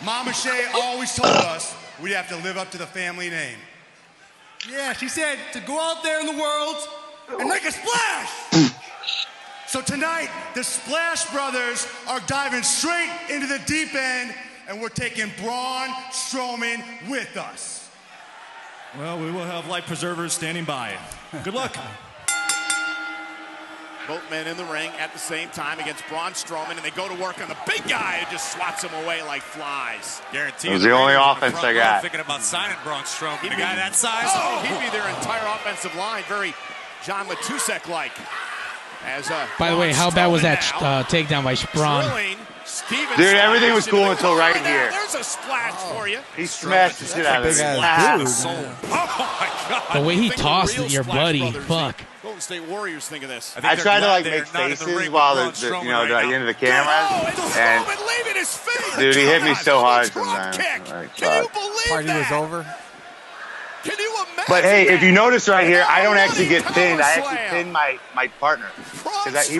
Mama Shay always told us we'd have to live up to the family name. Yeah, she said to go out there in the world and make a splash. So tonight, the Splash Brothers are diving straight into the deep end, and we're taking Braun Strowman with us. Well, we will have life preservers standing by. Good luck. Both men in the ring at the same time against Braun Strowman, and they go to work on the big guy who just swats him away like flies. Guaranteed. It was the only offense I got. Thinking about signing Braun Strowman, a guy that size. He'd be their entire offensive line, very John Matusek-like. By the way, how bad was that takedown by Braun? Dude, everything was cool until right here. There's a splash for you. He smashed the shit out of it. The way he tossed your buddy, fuck. Golden State Warriors think of this. I tried to make faces while the end of the camera, and dude, he hit me so hard sometimes. Party was over. Can you imagine? But hey, if you notice right here, I don't actually get pinned. I actually pin my partner because he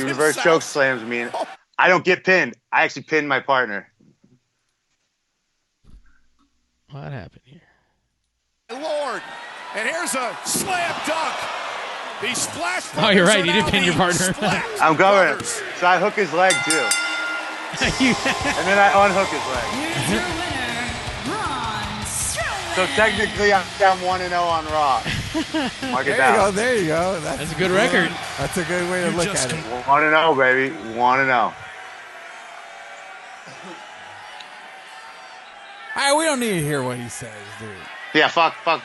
reverse choke slams me, and I don't get pinned. I actually pin my partner. What happened here? Lord, and here's a slam dunk. He splashed. Oh, you're right. You did pin your partner. I'm going. So I hook his leg too, and then I unhook his leg. So technically, I'm 1-0 on Raw. Mark it down. There you go. That's a good record. That's a good way to look at it. 1-0, baby. 1-0. All right, we don't need to hear what he says, dude. Yeah, fuck Braun.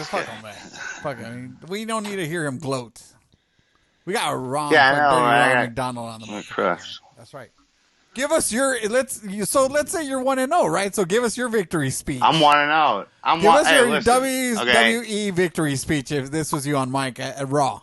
Fuck him, man. Fuck him. We don't need to hear him gloat. We got Ron McDonald on the mic. That's right. Give us your let's say you're 1-0, right? So give us your victory speech. I'm 1-0. Give us your WWE victory speech if this was you on mic at Raw.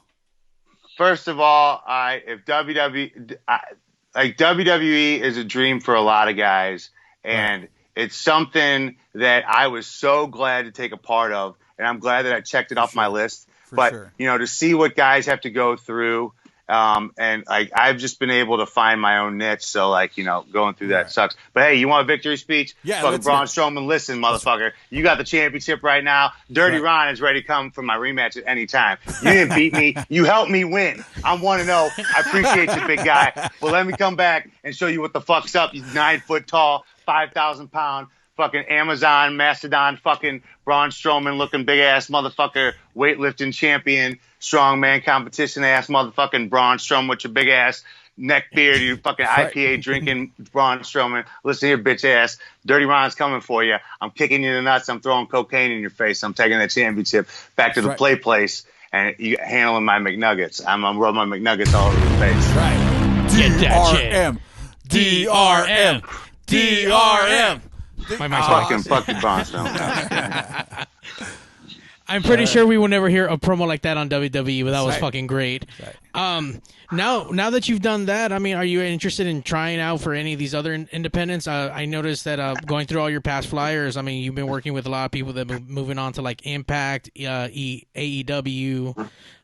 First of all, if WWE is a dream for a lot of guys, and it's something that I was so glad to take a part of, and I'm glad that I checked it off my list. But to see what guys have to go through. And I've just been able to find my own niche, so going through that sucks. But hey, you want a victory speech? Yeah, fucking Braun Strowman, listen, motherfucker, you got the championship right now. Dirty Ron is ready to come for my rematch at any time. You didn't beat me, you helped me win. I'm 1-0. I appreciate you, big guy. But let me come back and show you what the fuck's up. You 9 foot tall, 5,000 pound. Fucking Amazon, Mastodon, fucking Braun Strowman looking big ass motherfucker, weightlifting champion, strongman competition ass motherfucking Braun Strowman with your big ass neck beard, you fucking IPA drinking Braun Strowman. Listen here, bitch ass. Dirty Ron's coming for you. I'm kicking you in the nuts. I'm throwing cocaine in your face. I'm taking that championship back to the play place and you handling my McNuggets. I'm gonna rub my McNuggets all over the face. Right. Get that shit. DRM. DRM. My mic's fucking Braun Strowman. I'm pretty sure we will never hear a promo like that on WWE, but that was fucking great. Now that you've done that, I mean, are you interested in trying out for any of these other independents? I noticed that going through all your past flyers, I mean, you've been working with a lot of people that are moving on to like Impact, AEW,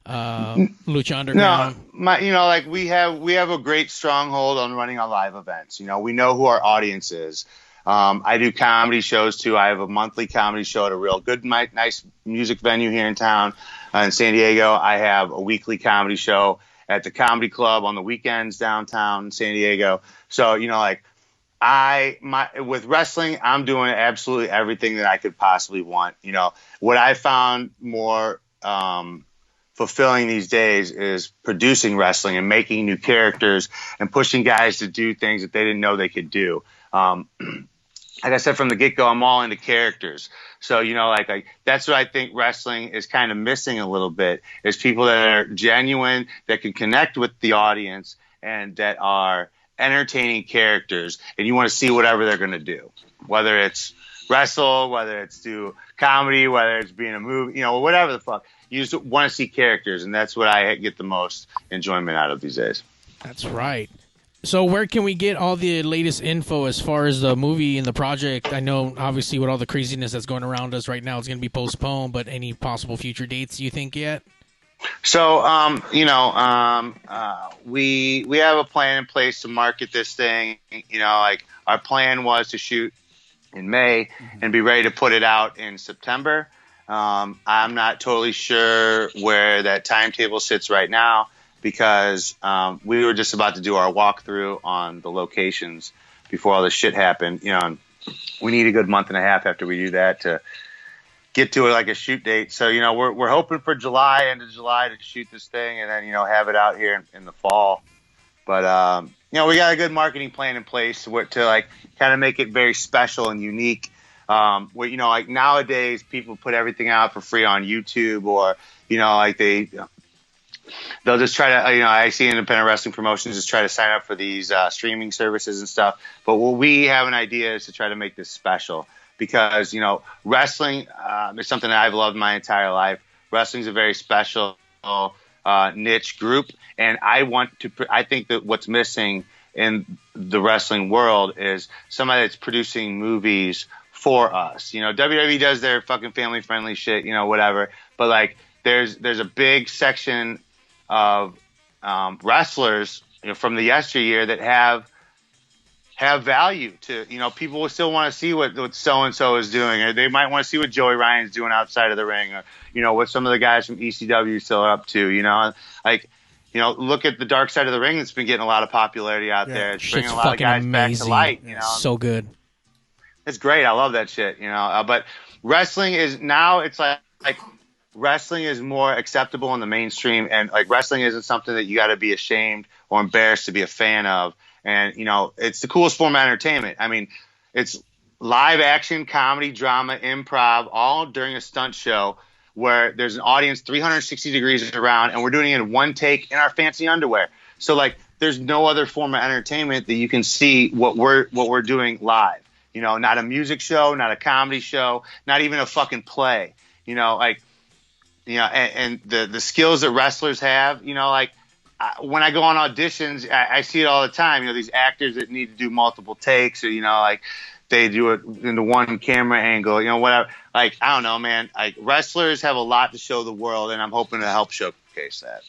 Lucha Underground. No, we have a great stronghold on running our live events. We know who our audience is. I do comedy shows too. I have a monthly comedy show at a real good, nice music venue here in town in San Diego. I have a weekly comedy show at the Comedy Club on the weekends downtown in San Diego. So, with wrestling, I'm doing absolutely everything that I could possibly want. What I found more fulfilling these days is producing wrestling and making new characters and pushing guys to do things that they didn't know they could do. Like I said from the get-go, I'm all into characters. So, that's what I think wrestling is kind of missing a little bit, is people that are genuine, that can connect with the audience, and that are entertaining characters. And you want to see whatever they're going to do, whether it's wrestle, whether it's do comedy, whether it's be in a movie, whatever the fuck. You just want to see characters, and that's what I get the most enjoyment out of these days. That's right. So where can we get all the latest info as far as the movie and the project? I know, obviously, with all the craziness that's going around us right now, it's going to be postponed, but any possible future dates you think yet? So, we have a plan in place to market this thing. Our plan was to shoot in May and be ready to put it out in September. I'm not totally sure where that timetable sits right now, because we were just about to do our walkthrough on the locations before all this shit happened, and we need a good month and a half after we do that to get to it like a shoot date. So, you know, we're hoping for end of July to shoot this thing and then, you know, have it out here in the fall. But, you know, we got a good marketing plan in place to like kind of make it very special and unique. Where, you know, like nowadays people put everything out for free on YouTube, or, you know, like they'll just try to, you know, I see independent wrestling promotions just try to sign up for these streaming services and stuff. But what we have an idea is to try to make this special, because, you know, wrestling is something that I've loved my entire life. Wrestling is a very special niche group, and I think that what's missing in the wrestling world is somebody that's producing movies for us. You know, WWE does their fucking family friendly shit, you know, whatever. But like, there's a big section of wrestlers, you know, from the yesteryear that have value to, you know, people will still want to see what so and so is doing, or they might want to see what Joey Ryan's doing outside of the ring, or, you know, what some of the guys from ECW still are up to, you know, like, you know, look at the Dark Side of the Ring. It's been getting a lot of popularity out there. It's bringing a lot of guys back to light. You know, so good. It's great. I love that shit. You know, but wrestling is now. It's like wrestling is more acceptable in the mainstream, and like wrestling isn't something that you got to be ashamed or embarrassed to be a fan of. And you know, it's the coolest form of entertainment. I mean, it's live action, comedy, drama, improv, all during a stunt show, where there's an audience 360 degrees around, and we're doing it in one take in our fancy underwear. So like, there's no other form of entertainment that you can see what we're doing live. You know, not a music show, not a comedy show, not even a fucking play. You know, like, you know, and the skills that wrestlers have. You know, like when I go on auditions, I see it all the time. You know, these actors that need to do multiple takes, or, you know, like they do it in the one camera angle, you know, whatever. Like, I don't know, man. Like, wrestlers have a lot to show the world, and I'm hoping to help showcase that.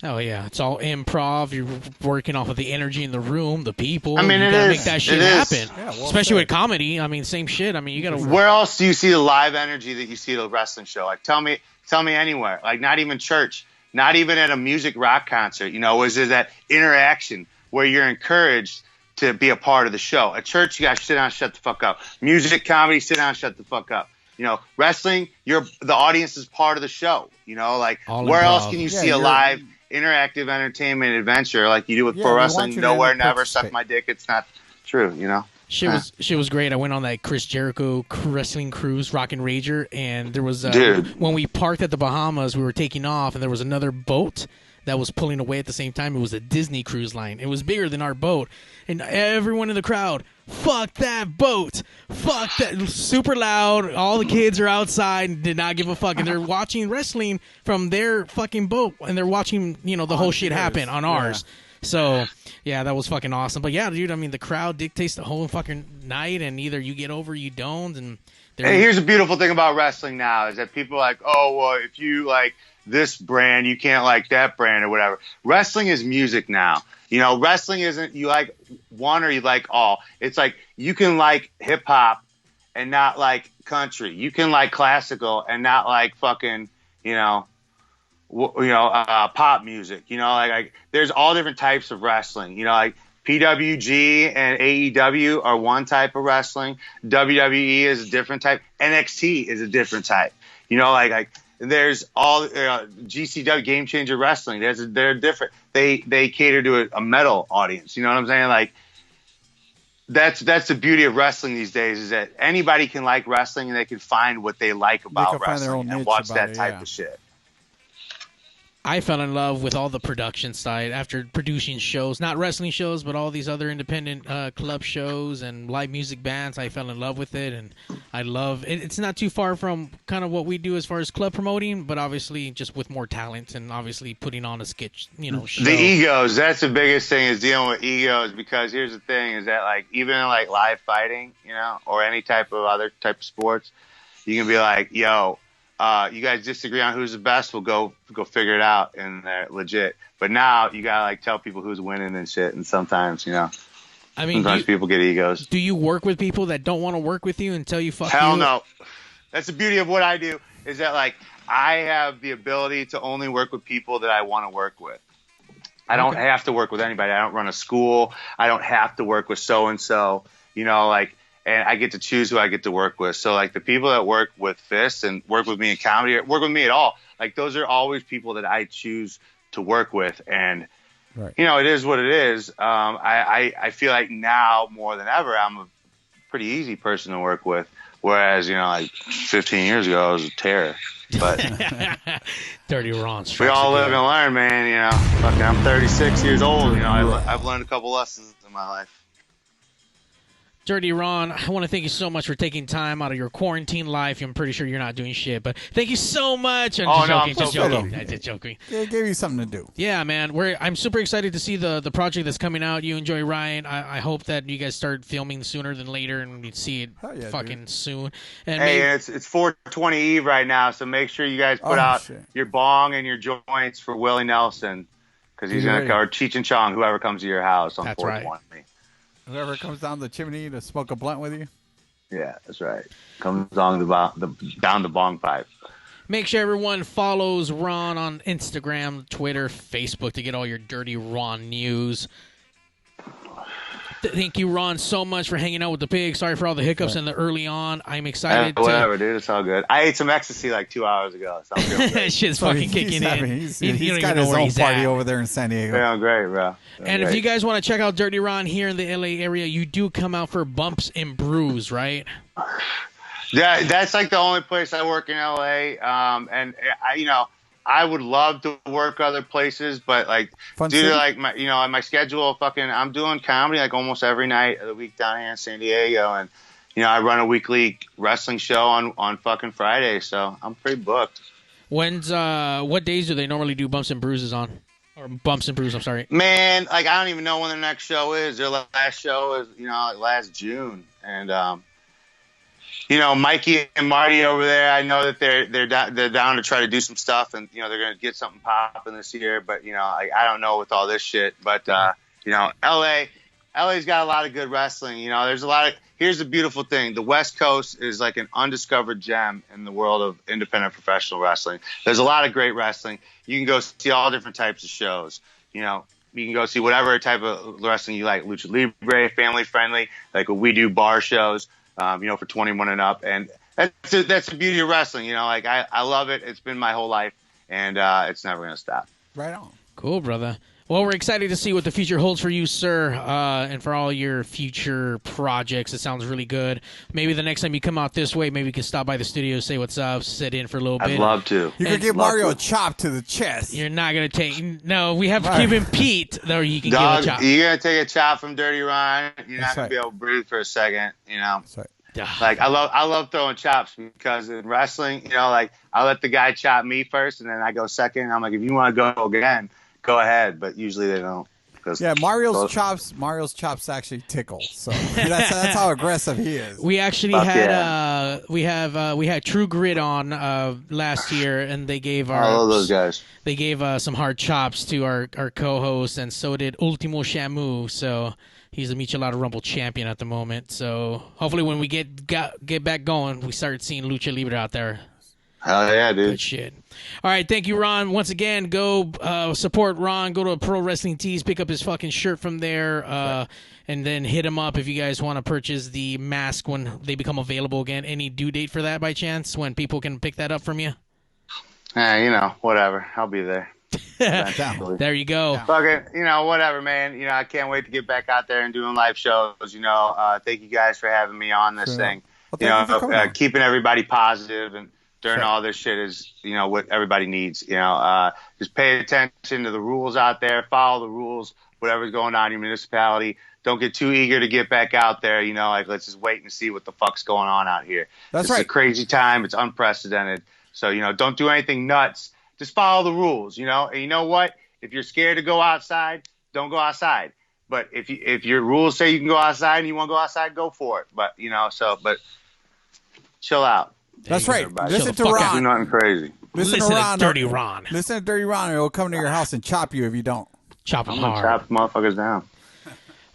Oh, yeah. It's all improv. You're working off of the energy in the room, the people. I mean, you gotta make that shit happen. Yeah, well especially said. with comedy. I mean, same shit. I mean, you got to... Where else do you see the live energy that you see at a wrestling show? Like, tell me anywhere. Like, not even church. Not even at a music rock concert. You know, is there that interaction where you're encouraged to be a part of the show? At church, you got to sit down, shut the fuck up. Music, comedy, sit down, shut the fuck up. You know, wrestling, the audience is part of the show. You know, like, where else can you see a live interactive entertainment adventure like you do with pro wrestling? Nowhere, never, suck my dick. It's not true, you know? Shit was great. I went on that Chris Jericho wrestling cruise, Rockin' Rager, and there was when we parked at the Bahamas, we were taking off, and there was another boat that was pulling away at the same time. It was a Disney cruise line. It was bigger than our boat, and everyone in the crowd, fuck that boat, fuck that, super loud. All the kids are outside and did not give a fuck, and they're watching wrestling from their fucking boat, and they're watching, you know, the whole shit happen on ours. So, yeah, that was fucking awesome. But, yeah, dude, I mean, the crowd dictates the whole fucking night, and either you get over or you don't. And here's the beautiful thing about wrestling now is that people are like, oh, well, if you like this brand, you can't like that brand or whatever. Wrestling is music now. You know, wrestling isn't you like one or you like all. It's like you can like hip-hop and not like country. You can like classical and not like fucking, pop music, like there's all different types of wrestling, like PWG and AEW are one type of wrestling. WWE is a different type. NXT is a different type, like there's all GCW, Game Changer Wrestling. They're different. They cater to a metal audience. You know what I'm saying? Like that's the beauty of wrestling these days is that anybody can like wrestling and they can find what they like about wrestling and watch that type of shit. I fell in love with all the production side after producing shows, not wrestling shows, but all these other independent club shows and live music bands. I fell in love with it, and I love it. It's not too far from kind of what we do as far as club promoting, but obviously just with more talent and obviously putting on a sketch, show. The egos, that's the biggest thing is dealing with egos, because here's the thing is that like even like live fighting, or any type of other type of sports, you can be like, yo, you guys disagree on who's the best, we'll go figure it out, and they're legit. But now you gotta like tell people who's winning and shit, and sometimes sometimes people get egos. Do you work with people that don't want to work with you and tell you fuck Hell you? no. That's the beauty of what I do is that like I have the ability to only work with people that I want to work with. I don't have to work with anybody. I don't run a school. I don't have to work with so and so. and I get to choose who I get to work with. So like the people that work with Fist and work with me in comedy, or work with me at all, like those are always people that I choose to work with. And you know, it is what it is. I feel like now more than ever, I'm a pretty easy person to work with. Whereas, you know, like 15 years ago, I was a terror. But Dirty Ron. We all live and learn, man. You know, fucking, I'm 36 years old. You know, I've learned a couple lessons in my life. Dirty Ron, I want to thank you so much for taking time out of your quarantine life. I'm pretty sure you're not doing shit, but thank you so much. I'm just joking. It gave you something to do. Yeah, man. I'm super excited to see the project that's coming out. You enjoy Ryan. I hope that you guys start filming sooner than later, and we see it soon. And it's 420 Eve right now, so make sure you guys put out your bong and your joints for Willie Nelson, because he's going to cover Cheech and Chong, whoever comes to your house on 420. Right. Whoever comes down the chimney to smoke a blunt with you? Yeah, that's right. Comes down the bong pipe. Make sure everyone follows Ron on Instagram, Twitter, Facebook to get all your Dirty Ron news. Thank you, Ron, so much for hanging out with the pig. Sorry for all the hiccups in the early on. I'm excited. Whatever, dude. It's all good. I ate some ecstasy like 2 hours ago. So I'm feeling great. Shit's fucking kicking in. He's got his own party over there in San Diego. Feeling great, bro. If you guys want to check out Dirty Ron here in the LA area, you do come out for Bumps and Brews, right? Yeah, that's like the only place I work in LA. And I would love to work other places, but like due to like my schedule, I'm doing comedy like almost every night of the week down here in San Diego, and I run a weekly wrestling show on fucking Friday, so I'm pretty booked. What days do they normally do Bumps and Bruises on? Or Bumps and Brews, I'm sorry. Man, like I don't even know when their next show is. Their last show is like last June, and Mikey and Marty over there, I know that they're down to try to do some stuff, and they're going to get something popping this year. But I don't know with all this shit. But LA's got a lot of good wrestling. There's a lot of. Here's the beautiful thing: the West Coast is like an undiscovered gem in the world of independent professional wrestling. There's a lot of great wrestling. You can go see all different types of shows. You can go see whatever type of wrestling you like: lucha libre, family friendly, like what we do, bar shows. For 21 and up, and that's the beauty of wrestling. I love it. It's been my whole life, and it's never gonna stop. Right on. Cool, brother. Well, we're excited to see what the future holds for you, sir, and for all your future projects. It sounds really good. Maybe the next time you come out this way, maybe you can stop by the studio, say what's up, sit in for a little bit. I'd love to. You could give Mario a chop to the chest. You're not going to take... No, we have Cuban Pete, though you can give a chop. You're going to take a chop from Dirty Ron. You're not going to be able to breathe for a second, That's right. Like I love throwing chops, because in wrestling, I let the guy chop me first, and then I go second. I'm like, if you want to go again, go ahead. But usually they don't. Yeah, Mario's chops actually tickle. So that's how aggressive he is. We actually had we had True Grit on last year, and they gave I love those guys. They gave some hard chops to our co-host, and so did Ultimo Shamu. So. He's a Michelada Rumble champion at the moment. So hopefully when we get back going, we start seeing Lucha Libre out there. Hell yeah, dude. Good shit. All right, thank you, Ron. Once again, go support Ron. Go to Pro Wrestling Tees, pick up his fucking shirt from there, and then hit him up if you guys want to purchase the mask when they become available again. Any due date for that by chance, when people can pick that up from you? Whatever. I'll be there. There you go. Fucking, whatever, man. I can't wait to get back out there and doing live shows. Thank you guys for having me on this thing. Well, keeping everybody positive and during all this shit is, what everybody needs. Just pay attention to the rules out there. Follow the rules. Whatever's going on in your municipality. Don't get too eager to get back out there. Let's just wait and see what the fuck's going on out here. It's a crazy time. It's unprecedented. So, don't do anything nuts. Just follow the rules, And you know what? If you're scared to go outside, don't go outside. But if your rules say you can go outside and you want to go outside, go for it. But but chill out. That's right. Listen to Ron. Do nothing crazy. Listen to Dirty Ron. Listen to Dirty Ron, or he'll come to your house and chop you if you don't. Chop them hard. Chop motherfuckers down.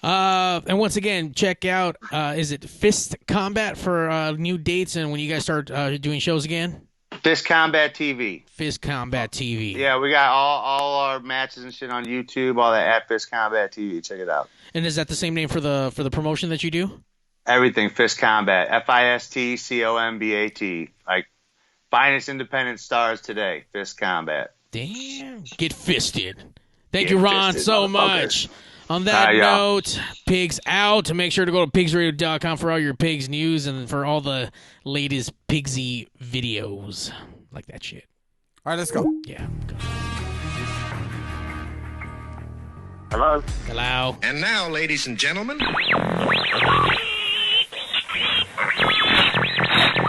And once again, check out, is it Fist Combat for new dates and when you guys start doing shows again? Fist Combat TV. Fist Combat TV. Yeah, we got all our matches and shit on YouTube, all that at Fist Combat TV. Check it out. And is that the same name for the promotion that you do? Everything Fist Combat. FISTCOMBAT. Like, finest independent stars today. Fist Combat. Damn. Get fisted. Thank you, Ron, so much. On that note, Pigs out. Make sure to go to PigzRadio.com for all your Pigs news and for all the latest Pigsy videos. Like that shit. All right, let's go. Yeah. Go. Hello. Hello. And now, ladies and gentlemen.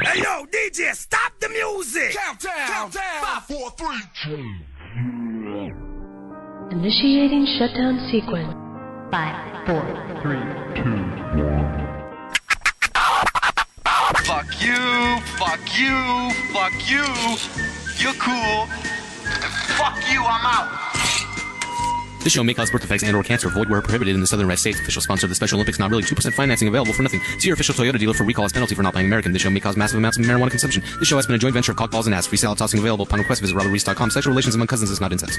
Hey, yo, DJ, stop the music. Countdown. 5, 4, 3, 2. Initiating shutdown sequence. 5, 4, 3, 2, 1. Fuck you, fuck you, fuck you. You're cool. Fuck you, I'm out. This show may cause birth defects and/or cancer. Void where prohibited in the Southern United States. Official sponsor of the Special Olympics. Not really. 2% financing available for nothing. See your official Toyota dealer for recall as penalty for not buying American. This show may cause massive amounts of marijuana consumption. This show has been a joint venture of cockballs and ass. Free salad tossing available upon request. Visit RobertReese.com. Sexual relations among cousins is not incest.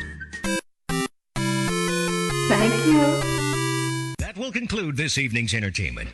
Thank you. That will conclude this evening's entertainment.